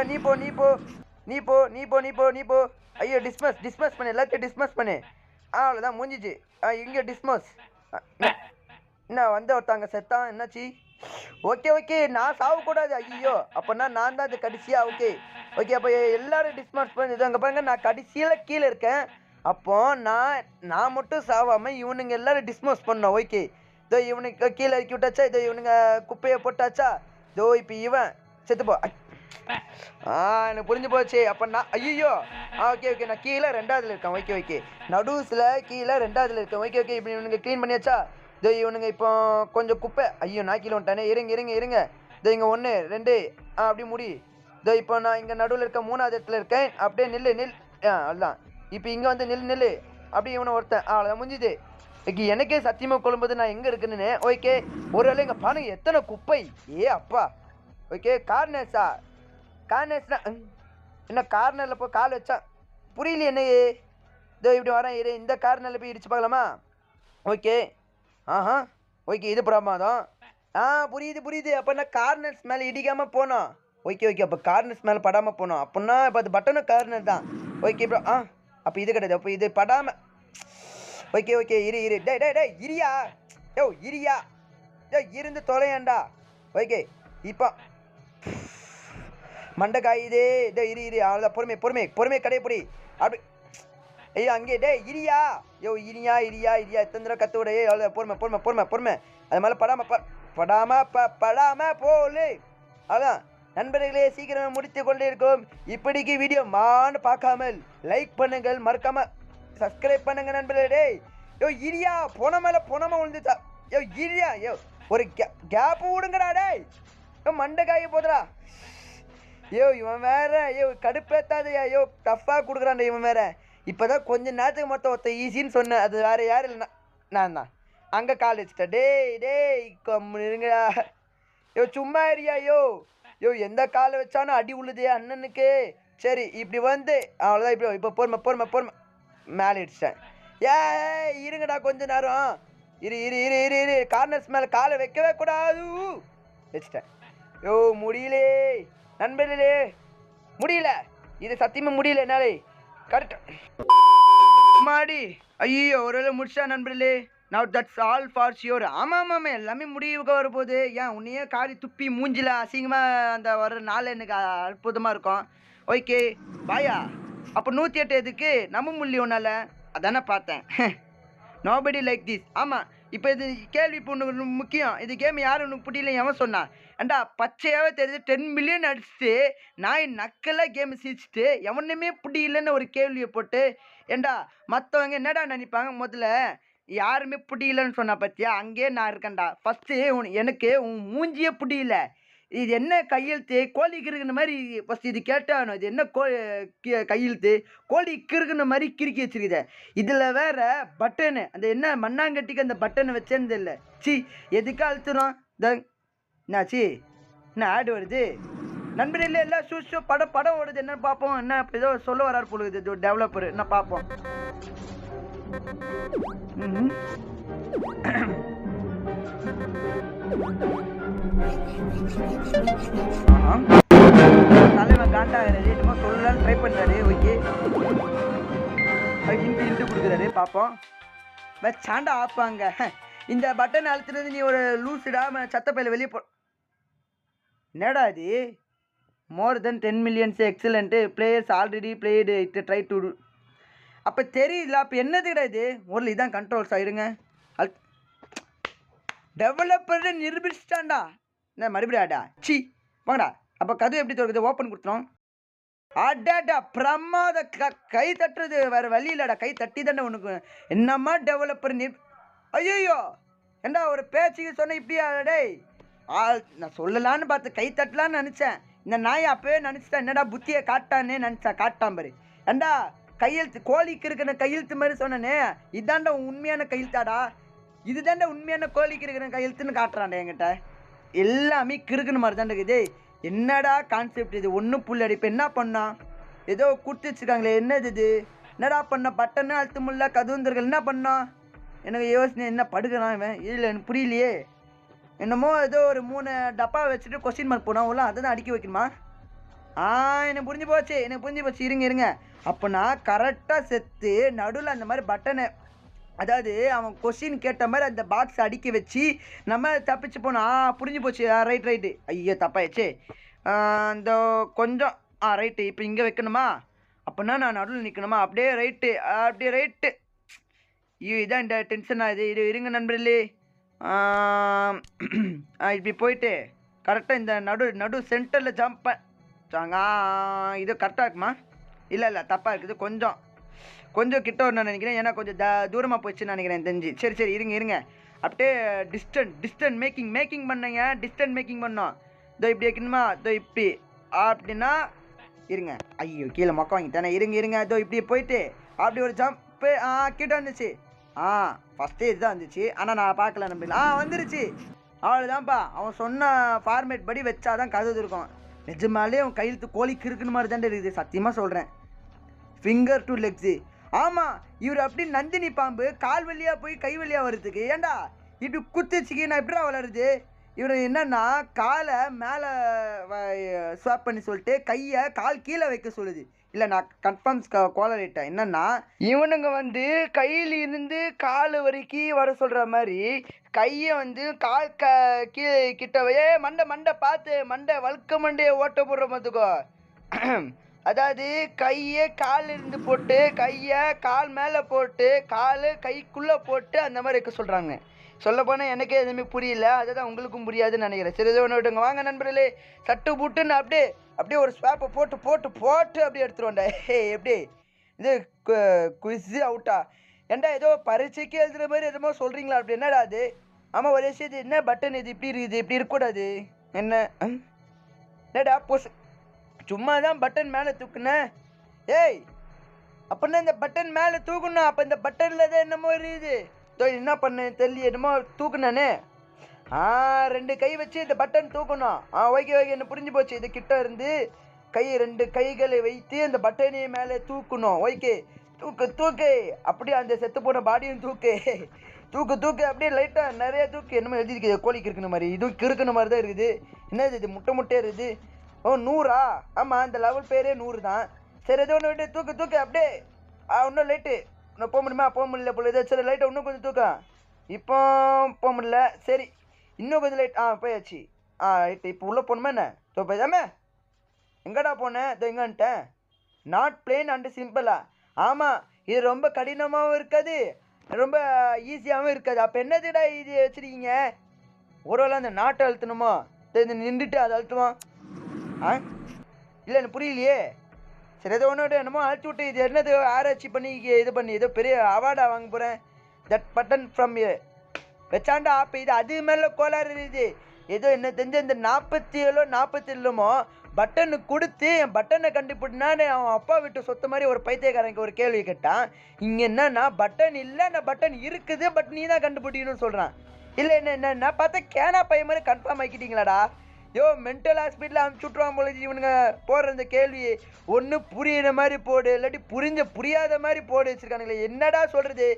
நீ போ. ஐயோ டிஸ்மஸ் பண்ணு, எல்லாத்தையும் டிஸ்மஸ் பண்ணு. அவ்வளோதான் முடிஞ்சிச்சு. இங்கே டிஸ்மஸ். என்ன வந்து ஒருத்தாங்க செத்தான், என்னாச்சு? ஓகே நான் சாவக்கூடாது. ஐயோ அப்போனா நான் தான் அது கடைசியா? ஓகே அப்போ எல்லாரும் டிஸ்மார்ட் பண்ணி அங்கே பாருங்க, நான் கடைசியில் கீழே இருக்கேன். அப்போ நான் மட்டும் சாவாமல் இவனுங்க எல்லாரும் டிஸ்மோஸ் பண்ணோம். ஓகே இதோ இவனுக்கு கீழே இறக்கி விட்டாச்சா? இதோ இவனுங்க குப்பையை போட்டாச்சா? இதோ இப்போ இவன் செத்துப்போ. எனக்கு புரிஞ்சு போச்சு. அப்போ நான் ஐயோ ஓகே நான் கீழே 2வதுல இருக்கேன். ஓகே நடுஸில் கீழே 2வதுல இருக்கேன். ஓகே இப்போ இவனுங்க க்ளீன் பண்ணியாச்சா? இதோ இவனுங்க இப்போ கொஞ்சம் குப்பை. ஐயோ நான் கீழே வந்துட்டானே. இருங்க இதோ இங்கே 1 2 அப்படி முடி. இதோ இப்போ நான் இங்கே நடுவில் இருக்க 3வது இடத்துல இருக்கேன். அப்படியே நில்லு. அதுதான் இப்போ இங்கே வந்து நில்லு. அப்படியே இவனை ஒருத்தன். அவ்வளோதான் முடிஞ்சுது. ஓகே எனக்கே சத்தியமாக கொள்ளும்போது நான் எங்கே இருக்குன்னு. ஓகே ஒரு வேளை இங்கே பாருங்க எத்தனை குப்பை. அப்பா. ஓகே கார்னர்ஸா? என்ன கார்னரில் போய் கால் வச்சா புரியல என்னையே. இதோ இப்படி வரேன். இந்த கார்னரில் போய் இடிச்சு பார்க்கலாமா? ஓகே ஓகே இது பிரமாதம். புரியுது. அப்போ நான் கார்னர்ஸ் மேலே இடிக்காமல் போனோம். ஓகே அப்போ கார்னர்ஸ் மேலே படாமல் போனோம். அப்படின்னா இப்போ அது பட்டனும் கார்னர் தான். Okay bro. அப்போ இது கிடையாது. அப்போ இது படாமல். ஓகே இரு டேய் இரியா இருந்து தொலையாண்டா. ஓகே இப்போ மண்டை காயுதே. இரு அவ்வளோதான். பொறுமை கடைப்பிடி. அப்படி ஐயோ அங்கே இரியா இரியா எத்தனை தடவை கற்று விட. அவ்வளோதான். பொறுமை அது மேலே படாமல் போலு. அதான் நண்பர்களே சீக்கிரமே முடித்து கொண்டே இருக்கும். இப்படிக்கு வீடியோ பார்க்காமல் லைக் பண்ணுங்கள், மறக்காம சப்ஸ்கிரைப் பண்ணுங்க நண்பர்களே. இரியா போனமா விழுந்துச்சா? இரியா ஒரு கேப் விடுங்கடா டேய். மண்டை காய போதுடா. இவன் வேற கடுப்பேத்தாதையா. டஃப்பாக கொடுக்குறான்டா இவன் வேற. இப்போதான் கொஞ்ச நேரத்துக்கு மொத்தம் ஒருத்தன் ஈஸின்னு சொன்னேன். அது வேறு யாரும் இல்லைண்ணா, நான் தான். அங்கே கால் வச்சுட்டேன். டேய் கம்முனுங்கடா. சும்மா இருயா. எந்த காலை வச்சாலும் அடி உழுதே அண்ணனுக்கு. சரி இப்படி வந்து அவ்வளோதான். இப்போ பொறுமை மேலே இடிச்சிட்டேன். இருங்கடா கொஞ்ச நேரம். இரு கார்னர்ஸ் மேலே காலை வைக்கவே கூடாது. வச்சுட்டேன். முடியலே நண்பர்களே, முடியல. இது சத்தியமாக முடியல என்னாலே. கரெக்டாக மாடி. ஐயோ ஒரு முடிச்சா நண்பர்களே. Now that's all for sure. ஆமாம் எல்லாமே முடிவுக்கு வரப்போகுது. உன்னையே காரி துப்பி மூஞ்சில அசிங்கமாக அந்த வர நாள் எனக்கு அற்புதமாக இருக்கும். ஓகே பாயா. அப்போ 108 எதுக்கு? நம்ப முடியல உன்னால. அதானே பார்த்தேன். Nobody like this. ஆமாம், இப்போ இது கேள்வி இப்போ ஒன்று முக்கியம். இது கேம் யார் உனக்கு பிடிக்கல எவன் சொன்னான்? ஏண்டா பச்சையாகவே தெரியுது 10 மில்லியன் அடிச்சுட்டு நான் நக்கலாக கேம் சிரிச்சுட்டு எவனுமே பிடிக்கலன்னு ஒரு கேள்வியை போட்டு ஏண்டா மற்றவங்க என்னடா நினைப்பாங்க? முதல்ல யாருமே பிடிக்கலன்னு சொன்னா பார்த்தியா? அங்கேயே நான் இருக்கேன்டா. ஃபஸ்ட்டு எனக்கு உன் மூஞ்சியே பிடிக்கல. இது என்ன கையெழுத்து? கோழி கிறுக்குன மாதிரி ஃபஸ்ட்டு இது கேட்டாகணும். இது என்ன கையெழுத்து? கோழி கிறுக்குன மாதிரி கிறுக்கி வச்சிருக்குது. இதில் வேற பட்டனு அந்த என்ன மண்ணாங்கட்டிக்கு அந்த பட்டனை வச்சேன்னு இல்லை. சி எதுக்கு அழுத்துறோம்? என்னாச்சு? என்ன ஆடு வருது? நண்பர்களே எல்லாம் ஷூ படம் ஓடுது. என்ன பார்ப்போம். என்ன ஏதோ சொல்ல வராரு போலுது இது டெவலப்பர். என்ன பார்ப்போம். தலைவன் காண்டாகிறாரு. என்னமோ சொல்லலான்னு ட்ரை பண்ணுறாரு. ஓகே இன்ட்டு கொடுக்குறாரு. பார்ப்போம். சாண்டா ஆப்பாங்க. இந்த பட்டன் அழுத்துறது நீ ஒரு லூசுடா சத்தப்பையில் வெளியே போ. என்னடா இது? More than 10 millions excellent players already played it try to do. அப்போ தெரியல. அப்போ என்னதுடா இது? ஒரு இதான் கண்ட்ரோல்ஸ் ஆகிடுங்க. டெவலப்பர் நிரூபிச்சிட்டான்டா. என்ன மறுபடியும் ஆடா? சி போங்கடா. அப்போ கதவு எப்படி திறக்குது? ஓப்பன் கொடுத்துரும். அடாடா பிரமாத. கை தட்டுறது வேறு வழி இல்லைடா. கை தட்டி தானே உனக்கு. என்னம்மா டெவலப்பர் ஐயோ ஏண்டா ஒரு பேச்சுக்கு சொன்ன இப்படியா? டேய் நான் சொல்லலான்னு பார்த்து கை தட்டலான்னு நினச்சேன். இந்த நாயை அப்போவே நினச்சிட்டேன். என்னடா புத்தியை காட்டானே நினச்சா. காட்டான் பாரு. ஏண்டா கையெழுத்து கோழிக்கு இருக்கிற கையெழுத்து மாதிரி சொன்னனே. இதாண்டா உண்மையான கையெழுத்தாடா. இது தாண்டா உண்மையான கோழிக்கு இருக்கிற கையெழுத்துன்னு காட்டுறான்டா என்கிட்ட. எல்லாமே கிறுக்குன மாதிரி தாண்டா இருக்குது. என்னடா கான்செப்ட் இது? ஒன்றும் புல் அடி. இப்போ என்ன பண்ணான்? ஏதோ கொடுத்து வச்சுருக்காங்களே. என்னது இது? என்னடா பண்ண? பட்டன்னு அழுத்த முடியல. கதுவந்தர்கள் என்ன பண்ணான்? எனக்கு யோசனை என்ன படுக்கிறான் இவன்? இல்லை எனக்கு புரியலையே. என்னமோ ஏதோ ஒரு 3 டப்பா வச்சுட்டு கொஸ்டின் மார்க் போனான். உள்ள அதை தான் அடிக்க வைக்கணுமா? எனக்கு புரிஞ்சு போச்சு. இருங்க. அப்போ நான் கரெக்டாக செத்து நடுவில் அந்த மாதிரி பட்டனை, அதாவது அவன் கொஸ்டின் கேட்ட மாதிரி அந்த பாக்ஸ் அடிக்க வச்சு நம்ம தப்பிச்சு போனோம். புரிஞ்சு போச்சு. ரைட்டு. ஐயோ தப்பாயிடுச்சு. இந்த கொஞ்சம் ரைட்டு. இப்போ இங்கே வைக்கணுமா? அப்படின்னா நான் நடுவில் நிற்கணுமா? அப்படியே ரைட்டு. ஐயோ இதான் இந்த டென்ஷன் ஆகுது. இருங்க நண்பர்களே. இப்படி போயிட்டு கரெக்டாக இந்த நடு சென்டரில் ஜம்ப் இது கரெக்டாக இருக்குமா? இல்லை தப்பாக இருக்குது. கொஞ்சம் கிட்ட வரணும்னு நினைக்கிறேன். ஏன்னா கொஞ்சம் தூரமாக போச்சுன்னு நினைக்கிறேன் தெரிஞ்சு. சரி இருங்க. அப்படியே டிஸ்டன்ட் மேக்கிங் பண்ணுங்க. டிஸ்டன்ட் மேக்கிங் பண்ணோம். இதோ இப்படி வைக்கணுமா? இதோ இப்படி அப்படின்னா இருங்க. ஐயோ கீழே மொக்க வாங்கிட்டேனே. இருங்க. இதோ இப்படி போயிட்டு அப்படி ஒரு ஜம்ப்பு. கிட்ட வந்துச்சு. ஃபஸ்ட்டே இதுதான் வந்துச்சு. ஆனால் நான் பார்க்கல நம்பல. வந்துருச்சு. அவ்வளோதான்ப்பா. அவன் சொன்ன ஃபார்மேட் படி வச்சாதான் கதவு இருக்கும். நிஜமாலே அவன் கையெழுத்து கோழிக்கு இருக்குன்னு மாதிரி தாண்டே இருக்குது. சத்தியமாக சொல்கிறேன். Finger to legs. ஆமாம், இவர் அப்படி நந்தினி பாம்பு கால் வழியாக போய் கை வழியாக வர்றதுக்கு. ஏண்டா இப்படி குத்துச்சிக்கு நான் எப்படிடா வளருது? இவர் என்னன்னா காலை மேலே ஸ்வாப் பண்ணி சொல்லிட்டு கையை கால் கீழே வைக்க சொல்லுது. இல்லை நான் கன்ஃபார்ம்ஸ் கோலரிட்டேன். என்னன்னா இவனுங்க வந்து கையில் இருந்து கால் வரைக்கும் வர சொல்கிற மாதிரி கையை வந்து கால் கிட்டவே மண்டை பார்த்து மண்டையை ஓட்ட போடுற பார்த்துக்கோ. அதாவது கையை கால் இருந்து போட்டு கையை கால் மேலே போட்டு கால் கைக்குள்ளே போட்டு அந்த மாதிரி இருக்க சொல்கிறாங்க. சொல்லப்போனால் எனக்கே எதுவுமே புரியல. அதுதான் உங்களுக்கும் புரியாதுன்னு நினைக்கிறேன். சரி இதை ஒன்று விட்டுங்க. வாங்க நண்பர்களே. சட்டு புட்டுன்னு அப்படியே ஒரு ஸ்வாப்பை போட்டு அப்படியே எடுத்துருவோண்டா. எப்படி இது குவிஸு அவுட்டா? ஏண்டா ஏதோ பரீட்சைக்கு எழுதுகிற மாதிரி எதுமோ சொல்கிறீங்களா? அப்படி என்னடா அது? ஆமாம் ஒரு விஷயம். இது என்ன பட்டன்? இது இப்படி இருக்குது. இப்படி இருக்கக்கூடாது. என்னடா சும்மா தான் பட்டன் மேலே தூக்குனேன். அப்படின்னா இந்த பட்டன் மேலே தூக்கணும். அப்போ இந்த பட்டனில் தான் என்னமோ இருக்குது. என்ன பண்ணேன் தெரியல. என்னமோ தூக்குனானே. 2 கை வச்சு இந்த பட்டன் தூக்கணும். ஓகே என்ன புரிஞ்சு போச்சு. இது கிட்ட இருந்து 2 கைகளை வைத்து இந்த பட்டனை மேலே தூக்கணும். ஓகே தூக்கு. அப்படியே அந்த செத்து போன பாடியும் தூக்கு. அப்படியே லைட்டாக நிறைய தூக்கு. என்னமோ எழுதிருக்குது கோழிக்கு இருக்குன மாதிரி. இதுவும் கிறுக்குன மாதிரி தான் இருக்குது. என்னது இது? முட்டையாக இருக்குது. 100? ஆமாம் இந்த லெவல் பேரே 100 தான். சரி எதோ ஒன்று விட்டு தூக்கு அப்படியே. இன்னும் லைட்டு இன்னும் போக முடியல போல. இதை சரி லைட்டை இன்னும் கொஞ்சம் தூக்கம். இப்போ போக முடியல. சரி இன்னும் கொஞ்சம் லைட். போயாச்சு. ரைட்டு. இப்போ உள்ளே போகணுமா என்ன? போய்தாமே. எங்கடா போனேன்? இதோ எங்கன்ட்டேன். நாட் பிளெயின் அண்ட் சிம்பிளா? ஆமாம், இது ரொம்ப கடினமாகவும் இருக்காது, ரொம்ப ஈஸியாகவும் இருக்காது. அப்போ என்னதுடா இது வச்சுருக்கீங்க? ஒருவேளை அந்த நாட்டை அழுத்தணுமா? இந்த நின்றுட்டு அதை அழுத்துமா? ஆ இல்லை, எனக்கு புரியலையே. சரி, ஏதோ ஒன்று என்னமோ அழைச்சி விட்டு இது என்னது ஆராய்ச்சி பண்ணி இது பண்ணி ஏதோ பெரிய அவார்டாக வாங்க போகிறேன். தட் பட்டன் ஃப்ரம் வச்சாண்டா அப்போ இது அது மேலே கோளாறு இது. ஏதோ என்ன தெரிஞ்ச இந்த 47 47மோ பட்டனு கொடுத்து என் பட்டனை கண்டுபிடினான்னு அவன் அப்பா விட்டு சொத்த மாதிரி ஒரு பைத்தியக்காரங்க ஒரு கேள்வி கேட்டான். இங்கே என்னன்னா பட்டன் இல்லை, நான் பட்டன் இருக்குது, பட் நீ தான் கண்டுபிடிக்கணும்னு சொல்கிறான். இல்லை என்ன பார்த்தா கேனா பையன் மாதிரி கன்ஃபார்ம் ஆக்கிட்டீங்களாடா? யோ, மென்டல் ஹாஸ்பிட்டலில் அனுப்பிச்சி விட்ருவான் போல இவனுங்க போடுற இந்த கேள்வி. ஒன்று புரியுற மாதிரி போடு, இல்லாட்டி புரியாத மாதிரி போடு வச்சுருக்கானுங்களே. என்னடா சொல்கிறது?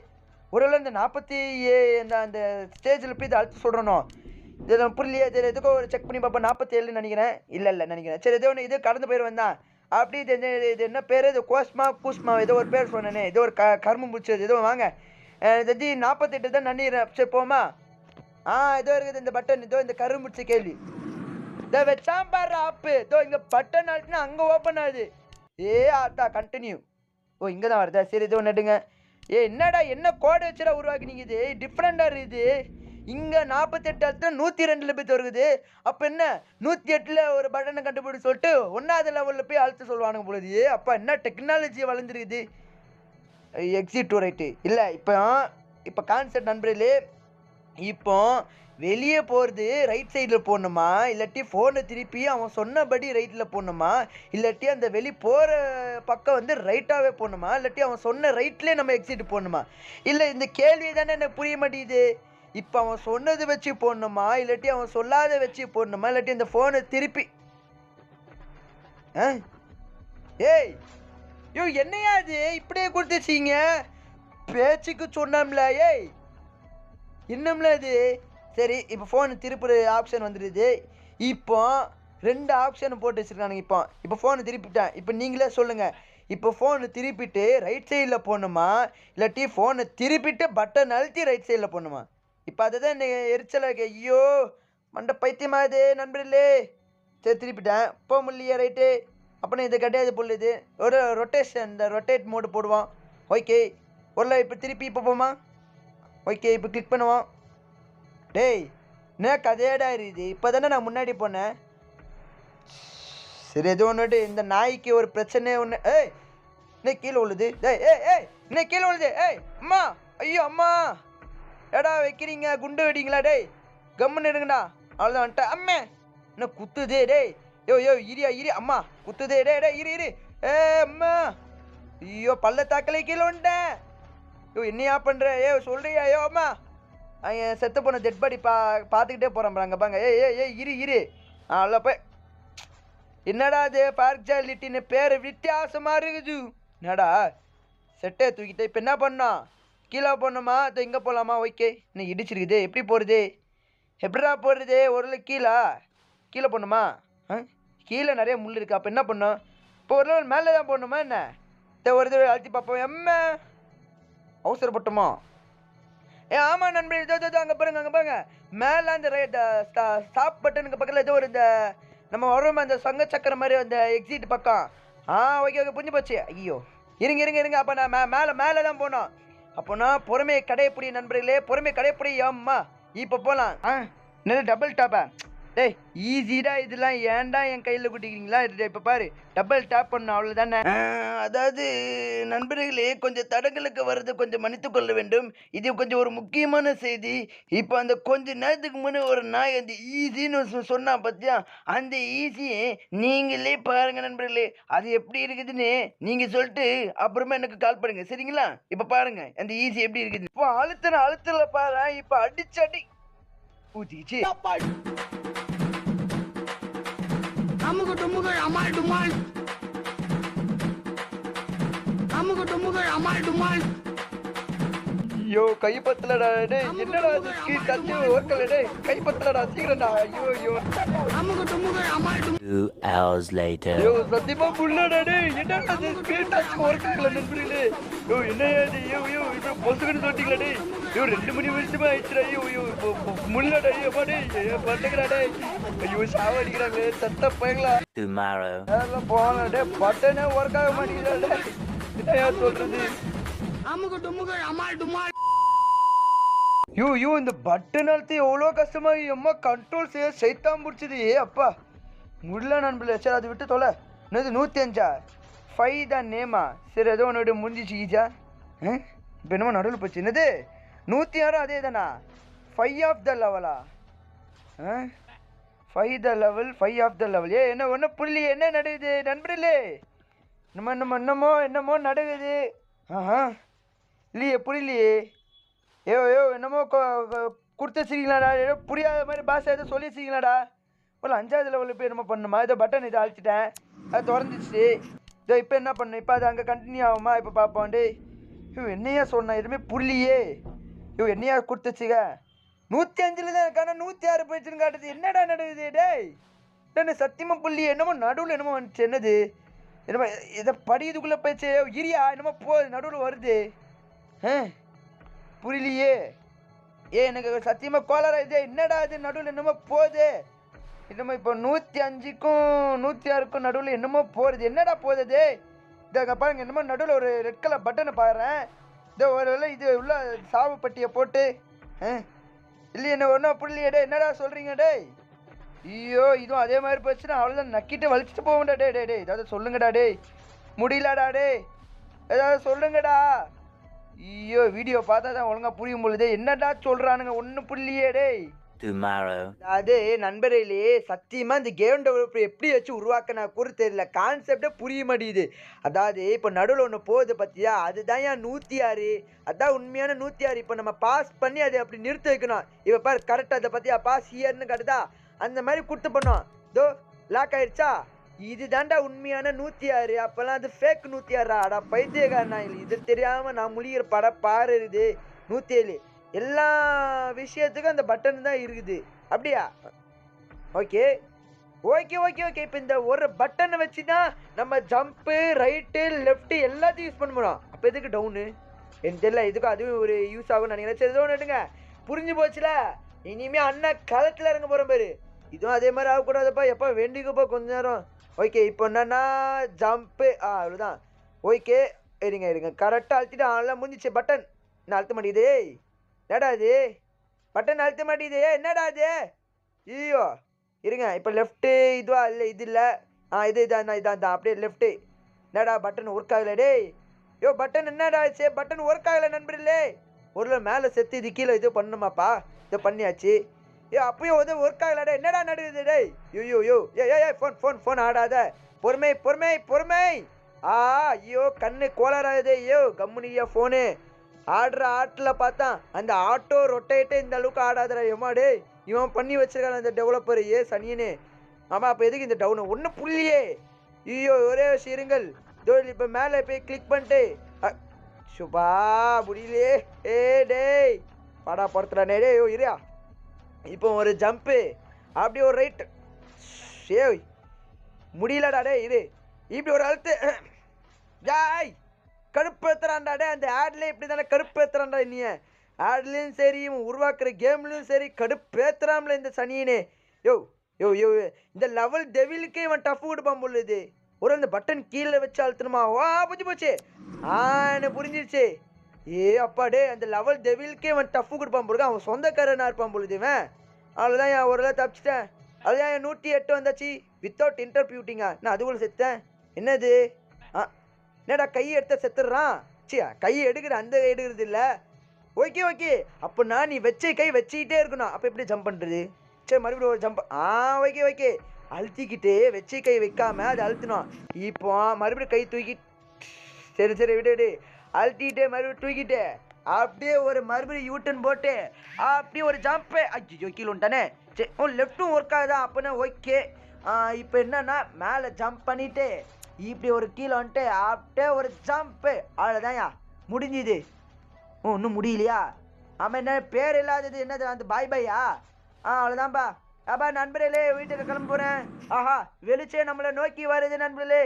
ஒருவேளை இந்த 40 அந்த ஸ்டேஜில் போய் இதை அழுத்து சொல்கிறணும். இது புரியலையே. சரி, எதுக்கோ ஒரு செக் பண்ணி பார்ப்போம். 47 நினைக்கிறேன். இல்லை நினைக்கிறேன். சரி, ஏதோ ஒன்று இது கடந்து போயிடுவேன் தான். அப்படி இது என்ன பேர்? இது கூஸ்மா ஏதோ ஒரு பேர் சொன்னேனே, ஏதோ ஒரு கரும்பு பிடிச்சது ஏதோ. வாங்க, இது 48 தான் நினைக்கிறேன். சரி, போமா. ஏதோ இருக்குது இந்த பட்டன், இதோ இந்த கரும்பு பிடிச்ச கேள்வி. இதை வச்சாம் பாரு ஆப்பு. இதோ இங்கே பட்டன் ஆச்சுன்னா அங்கே ஓப்பன் ஆகுது. ஆத்தா கண்டினியூ. ஓ, இங்கே தான் வருதா? சரி, இதோ நடுங்க. என்னடா என்ன கோடை வச்சுடா உருவாக்கினீங்க? இது டிஃப்ரெண்டாக இருக்குது. இங்கே 48 இடத்துல 102 போய் வருகுது. அப்போ என்ன 108 ஒரு பட்டனை கண்டுபிடி சொல்லிட்டு 1வது லெவலில் போய் அழுத்த சொல்லுவானுங்க பொழுது. அப்போ என்ன டெக்னாலஜி வளர்ந்துருக்குது. எக்ஸிட் டு ரைட்டு இல்லை. இப்போ கான்செப்ட் நண்பர்களே, இப்போ வெளியே போகிறது ரைட் சைடில் போடணுமா, இல்லாட்டி ஃபோனை திருப்பி அவன் சொன்னபடி ரைட்டில் போடணுமா, இல்லாட்டி அந்த போகிற பக்கம் வந்து ரைட்டாகவே போடணுமா, இல்லாட்டி அவன் சொன்ன ரைட்லேயே நம்ம எக்ஸிட் போடணுமா? இல்லை, இந்த கேள்வி தானே எனக்கு புரிய மாட்டேங்குது. இப்போ அவன் சொன்னது வச்சு போடணுமா, இல்லாட்டி அவன் சொல்லாத வச்சு போடணுமா, இல்லாட்டி அந்த ஃபோனை திருப்பி ஏய் யோ, என்னையா அது இப்படியே கொடுத்துச்சிங்க? பேச்சுக்கு சொன்னோம்ல. ஏய், இன்னும்ல அது. சரி, இப்போ ஃபோனு திருப்புற ஆப்ஷன் வந்துடுது. இப்போ 2 ஆப்ஷன் போட்டு வச்சுருக்கானுங்க. இப்போ ஃபோனு திருப்பிட்டேன். இப்போ நீங்களே சொல்லுங்கள். இப்போ ஃபோனு திருப்பிட்டு ரைட் சைடில் போடணுமா, இல்லாட்டி ஃபோனை திருப்பிட்டு பட்டன் அழுத்தி ரைட் சைடில் போடணுமா? இப்போ அதுதான் என்ன எரிச்சலாக. ஐயோ, மண்டை பைத்தியமாகுது நண்பர்களே. சரி, திருப்பிட்டேன். போக முடியலையே ரைட்டு. அப்படின்னா இது கிடையாது பொழுது. ஒரு ரொட்டேஷன், இந்த ரொட்டேட் மோடு போடுவோம். ஓகே, இப்போ திருப்பி இப்போ போமா. ஓகே, இப்போ கிளிக் பண்ணுவோம். டேய், என்ன கதையடா இருக்குது? இப்போ தானே நான் முன்னாடி போனேன். சரி, எது ஒன்றுட்டு இந்த நாய்க்கு ஒரு பிரச்சனை ஒன்று. என்ன கீழே விழுது? என்ன கீழே விழுது? அம்மா, ஐயோ அம்மா, ஏடா வைக்கிறீங்க? குண்டு வெடிங்களா? டேய், கம்முன்னு இருங்கண்ணா. அவ்வளோதான் வந்துட்டேன். அம்மே, என்ன குத்துதே? டேய், யோ இரி அம்மா குத்துதே. டே இரு. அம்மா, ஐயோ பள்ளத்தாக்கலை கீழே வந்துட்டேன். என்னையா பண்ணுற? சொல்கிறியா? அம்மா, செத்து போன டெட் பாடி பார்த்துக்கிட்டே போகிறேன் அங்கே பாங்க. இரு. அவ்வளோ போய் என்னடா அது பார்க்சாலிட்டின்னு பேர் வித்தியாசமாக இருக்குது. என்னடா செட்டை தூக்கிட்டு இப்போ என்ன பண்ணோம்? கீழே போடணுமா, அது இங்கே போகலாமா? ஓகே, இன்னும் இடிச்சிருக்குது. எப்படி போகிறது? எப்படா போடுறது? ஒரு கீழே போடணுமா? கீழே நிறைய முள் இருக்குது. அப்போ என்ன பண்ணோம்? இப்போ ஒரு லெவல் மேலே தான் போடணுமா என்ன? ஒரு தடவை அழுத்தி பார்ப்போம். அவசரப்பட்டோமா? ஆமாம் நண்பர், இதோ அங்கே பாருங்க. மேலே அந்த ஸ்டாப் பட்டனுக்கு பக்கத்தில் ஏதோ ஒரு இந்த நம்ம வரோம் அந்த சங்க சக்கரம் மாதிரி அந்த எக்ஸிட் பக்கம். ஓகே, புரிஞ்சு போச்சு. ஐயோ, இருங்க. அப்போ நான் மேலே தான் போனோம். அப்போனா பொறுமையை கடைப்பிடி நண்பர்களே, பொறுமையை கடைப்பிடி. அம்மா, இப்போ போகலாம். என்ன டபுள் டாப்பா? டேய், ஈஸிடா இதெல்லாம். ஏன்டா என் கையில் குட்டிக்கிறீங்களா? இப்போ பாரு, டபுள் டேப் பண்ணணும், அவ்வளோதானே. அதாவது நண்பர்களே, கொஞ்சம் தடங்களுக்கு வர்றது கொஞ்சம் மன்னித்து கொள்ள வேண்டும். இது கொஞ்சம் ஒரு முக்கியமான செய்தி. இப்போ அந்த கொஞ்ச நேரத்துக்கு முன்னே ஒரு நாய் அந்த ஈஸின்னு சொன்னா பார்த்தியா, அந்த ஈஸியை நீங்களே பாருங்கள் நண்பர்களே. அது எப்படி இருக்குதுன்னு நீங்கள் சொல்லிட்டு அப்புறமா எனக்கு கால் பண்ணுங்க, சரிங்களா? இப்போ பாருங்க அந்த ஈஸி எப்படி இருக்குது. இப்போ அழுத்தல பாரு. இப்போ அடி ஊத்திச்சு. அமுகு டுமுகள் அமால் டுமால். ஐயோ கை பத்தலடா டேய், என்னடா இது ஸ்கீட் டச் ஒர்க்கல டேய், கை பத்தலடா சீக்கிரம்டா. ஐயோ ஐயோ 2 hours later. ஐயோ சத்தியமா புள்ளடா டேய், என்னடா இது ஸ்கீட் டச் ஒர்க்கல நண்பர்களே. ஐயோ என்னையா இது, ஐயோ ஐயோ இது பொசுக்குன்னு சொல்லிட்டீங்களா டேய். ஐயோ 2 மணி வரைக்கும் ஆயிடுச்சுடா. ஐயோ ஐயோ முள்ளடா ஐயோ அப்பா டேய், ஐயோ பண்ணுங்கடா டேய். ஐயோ சாவடிக்கிறாங்களே சத்த பயங்களா. Tomorrow. அதெல்லாம் போகல டேய், பட்டனே ஒர்க் ஆக மாட்டேங்குதா டேய். என்னையா சொல்றது. ஐயோ இந்த பட்டன் அழுத்தி எவ்வளோ கஷ்டமா அம்மா கண்ட்ரோல் செய்ய சைத்தான் பிடிச்சது. அப்பா முடியல நண்பர்களே. சரி அது விட்டு தொலை. என்னது 105 5 தான் நேமா. சரி ஏதோ ஒன்று முடிஞ்சிச்சு ஈஜா. இப்போ என்னமோ நடுவில் போச்சு. என்னது 106 அதே தானா? 5 ஆஃப் த லெவலா? 5 the level 5 of the level. என்ன ஒன்றும் புள்ளி என்ன நடக்குது நண்பர்களே? என்னமோ நடக்குது. இல்லையே புரியலையே. ஐயோ என்னமோ கொடுத்து வச்சிருக்கீங்களாடா. ஏதோ புரியாத மாதிரி பாஷை ஏதோ சொல்லி வச்சிருக்கீங்களாடா. ஒரு 5வது லெவலில் போய் என்னமோ பண்ணுமா? ஏதோ பட்டன் இதை அழிச்சிட்டேன், அது திறந்துச்சு. இதோ இப்போ என்ன பண்ணேன்? இப்போ அது அங்கே கண்டினியூ ஆகுமா? இப்போ பார்ப்போம். டே ஐயோ என்னையா சொன்னேன்? எதுவுமே புரியலையே. ஐயோ என்னையா கொடுத்துச்சுங்க? 105 தான் இருக்கானா 106 போயிடுச்சுன்னு காட்டுது. என்னடா நடக்குது டேய்? என்ன சத்தியமாக புள்ளி என்னமோ நடுவில் என்னமோ வந்துச்சு. என்னது என்னமோ இதை படிக்கிறதுக்குள்ளே போயிடுச்சு. இரியா என்னமோ போகுது நடுவில் வருது. புரியலையே. எனக்கு சத்தியமாக கோளாரா இது. என்னடா இது நடுவில் என்னமோ போகுது. என்னமோ இப்போ 105க்கும் 106க்கும் நடுவில் என்னமோ போகிறது. என்னடா போகுது? இதை பாருங்க, என்னமோ நடுவில் ஒரு ரெட் கலர் பட்டனை பாடுறேன். இதோ ஒரு வேலை இது உள்ள சாவு பட்டியை போட்டு இல்லையே என்ன ஒன்றும் புரியலையே டே. என்னடா சொல்கிறீங்க டேய்? ஐயோ இதுவும் அதே மாதிரி போச்சுன்னா அவ்வளோதான், நக்கிட்டு வலிச்சுட்டு போவேன்டா. டே ஏதாவது சொல்லுங்கடா டேய். முடியலடா டே, ஏதாவது சொல்லுங்கடா. ஐயோ வீடியோ பார்த்தா தான் ஒழுங்காக புரியும் பொழுது. என்னடா சொல்கிறானுங்க ஒன்றும் புரியலையே டேய். Tomorrow. அது நண்பர்களே சத்தியமாக இந்த கேம் டெவலப்பர் எப்படி வச்சு உருவாக்கினா கூட தெரியல. கான்செப்டே புரிய மாட்டேங்குது. அதாவது இப்போ நடுவில் ஒன்று போகுது பார்த்தியா, அதுதான் ஏன் 106. அதான் உண்மையான 106. இப்போ நம்ம பாஸ் பண்ணி அதை அப்படி நிறுத்த வைக்கணும். இப்போ பாரு கரெக்டாக அதை பார்த்தியா பாஸ் ஹியர்னு கட்டுதா, அந்த மாதிரி கொடுத்து பண்ணோம். இதோ லாக் ஆயிடுச்சா. இது தாண்டா உண்மையான 106. அப்போல்லாம் அது ஃபேக் 106. அடா பைத்தியக்காரனா இல்லை, இது தெரியாமல் நான் முழிகிற படம் பாரு. இது 107 எல்லா விஷயத்துக்கும் அந்த பட்டன் தான் இருக்குது. அப்படியா? ஓகே ஓகே ஓகே ஓகே இப்போ இந்த ஒரு பட்டனை வச்சு தான் நம்ம ஜம்ப்பு ரைட்டு லெஃப்ட்டு எல்லாத்தையும் யூஸ் பண்ண முடியும். அப்போ எதுக்கு டவுனு எனக்கு தெரியல. இதுக்கும் அதுவும் ஒரு யூஸ் ஆகும் நினைக்கிறேன். சரி எதுவும் எடுங்க, புரிஞ்சு போச்சுல. இனிமேல் அண்ணன் களத்தில் இறங்க போகிறோம் பாரு. இதுவும் அதே மாதிரி ஆகக்கூடாதுப்பா. எப்போ வேண்டிக்கப்போ கொஞ்ச நேரம். ஓகே இப்போ என்னன்னா ஜம்ப்பு அவ்வளோதான். ஓகே இருங்க கரெக்டாக அழுத்திட்டு நல்லா முடிஞ்சிச்சு. பட்டன் நான் அழுத்த மாட்டேங்குது. என்னடா இது பட்டன் அழுத்த மாட்டேங்குது? என்னடா இது? ஐயோ இருங்க இப்போ லெஃப்ட்டு இதுவா இல்லை இது இல்லை. இதான் அப்படியே லெஃப்ட்டு. என்னடா பட்டன் ஒர்க் ஆகலை டேய். ஐயோ பட்டன் என்னடா ஆச்சு? பட்டன் ஒர்க் ஆகலை நண்பர்களே. ஒரு மேலே செத்து இது கீழே இது பண்ணணுமாப்பா? இதை பண்ணியாச்சு. அப்பயும் உதவி ஒர்க் ஆகலடா. என்னடா நடக்குது டேய்? ஐயோ ஃபோன் ஆடாத. பொறுமை. ஐயோ கண்ணு கோளாறாகுது. ஐயோ கம்முனியா ஃபோனு ஆடுற ஆட்டில் பார்த்தா அந்த ஆட்டோ ரொட்டேட்டே இந்த அளவுக்கு ஆடாதடா. ஏமா டேய் இவன் பண்ணி வச்சிருக்கான் அந்த டெவலப்பர். சனியனே. ஆமாம் அப்போ எதுக்கு இந்த டவுனு ஒன்றும் புள்ளியே. ஐயோ ஒரே விஷயம் இருங்கள். இப்போ மேலே போய் கிளிக் பண்ணிட்டு சுபா முடியலையே. டேய் பாடா படுத்துறானே டே. இரியா இப்போ ஒரு ஜம்ப்பு அப்படி ஒரு ரைட். முடியலடா டே. இப்படி ஒரு அழுத்து. ஜாய் கடுப்பேத்துறான்டா டே. அந்த ஆட்லேயே இப்படி தானே கடுப்பேத்துறான்டா. நீ ஆட்லேயும் சரி இவன் உருவாக்குற கேம்லையும் சரி கடுப்பேத்துறாமல இந்த சனியனே. யோ இந்த லெவல் டெவிலுக்கே இவன் டஃப் கொடுப்பான் பொழுது. ஒரு அந்த பட்டன் கீழே வச்சு அழுத்தணுமா? புரிஞ்சு போச்சு. எனக்கு புரிஞ்சிருச்சு. அப்பா டே அந்த லெவல் டெவிலுக்கே இவன் டஃப் கொடுப்பான் பொழுது. அவன் சொந்தக்காரனாக இருப்பான் பொழுது இவன். அவ்வளோதான் என் ஒரு தப்பிச்சிட்டேன். அதுதான் என் 108 வந்தாச்சு வித்தவுட் இன்டர்பியூட்டிங்கா. நான் அதுக்குள்ள செத்தேன். என்னது என்னடா கையை எடுத்த செத்துடுறான். கையை எடுக்கிற அந்த எடுக்கிறது இல்லை. ஓகே அப்போனா நீ வச்ச கை வச்சுக்கிட்டே இருக்கணும். அப்போ எப்படி ஜம்ப் பண்ணுறது? சரி மறுபடியும் ஒரு ஜம்ப். ஓகே அழுத்திக்கிட்டு வச்ச கை வைக்காம அதை அழுத்தணும். இப்போ மறுபடியும் கை தூக்கி சரி விடு அழுத்திக்கிட்டே மறுபடியும் தூக்கிட்டு அப்படியே ஒரு மறுபடியும் யூட்டன் போட்டு அப்படியே ஒரு ஜம்ப்பு. ஐயோ கீழே வந்துட்டானே. சரி லெஃப்ட்டும் ஒர்க் ஆகுதா? அப்போனா ஓகே. இப்போ என்னன்னா மேலே ஜம்ப் பண்ணிவிட்டு இப்படி ஒரு கீழே வந்துட்டு அப்படியே ஒரு ஜம்ப்பு. அவ்வளோதான்யா முடிஞ்சுது. ஓ இன்னும் முடியலையா? ஆமாம், என்ன பேர் இல்லாதது என்னது அந்த பாய் பாயா? அவ்வளோதான்ப்பா. அப்பா நண்பர்களே, வீட்டுக்கு கிளம்ப போகிறேன். ஆஹா, வெளிச்சே நம்மளை நோக்கி வருது நண்பர்களே.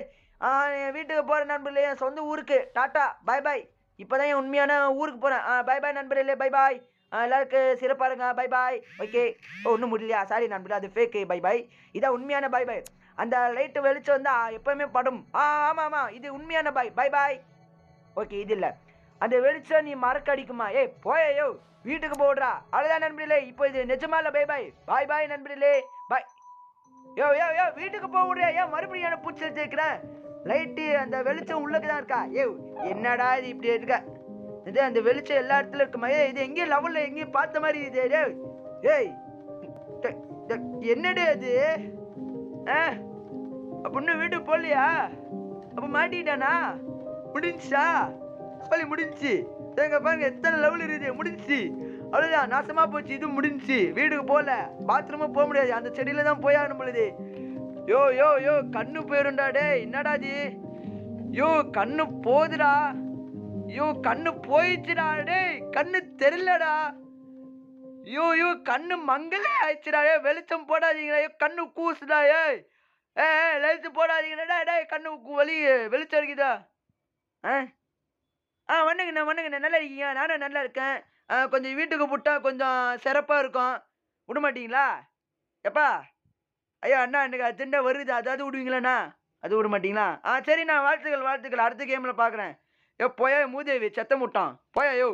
என் வீட்டுக்கு போகிறேன் நண்பர்களே, என் சொந்த ஊருக்கு. டாட்டா, பாய் பாய். இப்போ தான் என் உண்மையான ஊருக்கு போகிறேன். பாய் பாய் நண்பர்களே, பை பாய். எல்லாருக்கும் சிறப்பாக இருங்க, பை பாய். ஓகே. ஓ இன்னும் முடியலையா? சாரி நண்பர்களே, அது ஃபேக்கு பை பாய். இதான் உண்மையான பாய் பாய். அந்த லைட்டு வெளிச்சம் வந்தால் எப்போவுமே படும். ஆமாம் ஆமாம், இது உண்மையான பாய். Bye bye. ஓகே, இது இல்லை. அந்த வெளிச்சம் நீ மறக்கடிக்குமா? ஏய் போயோ, வீட்டுக்கு போடுறா. அவ்வளோதான் நண்பர்களே, இப்போ இது நிஜமா இல்லை. Bye bye. பாய் பாய் நண்பர்களே, பாய். யோ யோ யோ, வீட்டுக்கு போக விடுறியா? ஏன் மறுபடியும் என்ன பூச்சி வச்சுருக்கிறேன்? லைட்டு அந்த வெளிச்சம் உள்ளுக்கு தான் இருக்கா? என்னடா இது இப்படி இருக்க? இது அந்த வெளிச்சம் எல்லா இடத்துல இருக்குமா? இது எங்கேயும் லெவலில் எங்கேயும் பார்த்த மாதிரி இது. ஏய் என்னடே அது? அப்போ இன்னும் வீட்டுக்கு போகலையா? அப்போ மாட்டிக்கிட்டானா? முடிஞ்சா சொல்லி முடிஞ்சு. எங்க பாருங்க எத்தனை லெவல் இருக்குது. முடிஞ்சு, அவ்வளோதான், நாசமா போச்சு. இது முடிஞ்சு. வீட்டுக்கு போகல, பாத்ரூமும் போக முடியாது. அந்த செடியில தான் போய் ஆகணும் பொழுது. யோ யோ யோ, கண்ணு போயிருண்டா. டே என்னடா இது? யோ கண்ணு போதுடா. யோ கண்ணு போயிடுச்சுடா. டே கண்ணு தெரியலடா. யோ யோ கண்ணு மங்களே ஆயிடுச்சுடா. வெளிச்சம் போடாதீங்களா? கண்ணு கூசுடா. வெளிச்சம் போடாதீங்கடா. டே கண்ணு வலி, வெளிச்சம் அடிக்குதா? வணங்குண்ணே, நல்லா இருக்கீங்க? நானும் நல்லா இருக்கேன். கொஞ்சம் வீட்டுக்கு விட்டா கொஞ்சம் சிறப்பாக இருக்கும். விட மாட்டீங்களா? எப்பா ஐயா அண்ணா, எனக்கு அர்ஜென்ட்டாக வருது, அதாவது விடுவீங்களாண்ணா? அது விட மாட்டீங்களா? சரிண்ணா, வாழ்த்துக்கள். அடுத்த கேமில் பார்க்குறேன். போயா மூதேவி, செத்த முட்டான், போயா யோ.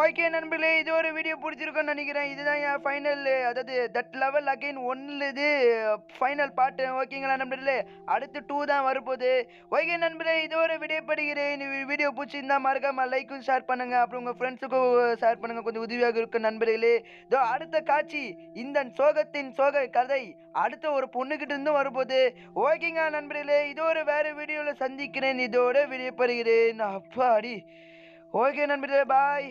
ஓகே நண்பர்களே, இது ஒரு வீடியோ பிடிச்சிருக்குன்னு நினைக்கிறேன். இதுதான் என் ஃபைனல், அதாவது தட் லெவல் அகைன் 1 இது ஃபைனல் பார்ட்டு. ஓகேங்களா நண்பர்களே? அடுத்து 2 தான் வரப்போகுது. ஓகே நண்பர்களே, இது ஒரு வீடியோ படிக்கிறேன். இந்த வீடியோ பிடிச்சிருந்தா மறக்காம லைக்கும் ஷேர் பண்ணுங்க. அப்புறம் உங்கள் ஃப்ரெண்ட்ஸுக்கும் ஷேர் பண்ணுங்க, கொஞ்சம் உதவியாக இருக்கும் நண்பர்களே. இதோ அடுத்த காட்சி, இந்த சோகத்தின் சோக கதை அடுத்த ஒரு பொண்ணுகிட்ட இருந்து வரப்போகுது. ஓகேங்க நண்பர்களே, இது ஒரு வேற வீடியோவில் சந்திக்கிறேன். இதோட வீடியோ படிக்கிறேன். அப்பாடி. ஓகே நண்பர்களே, பாய்.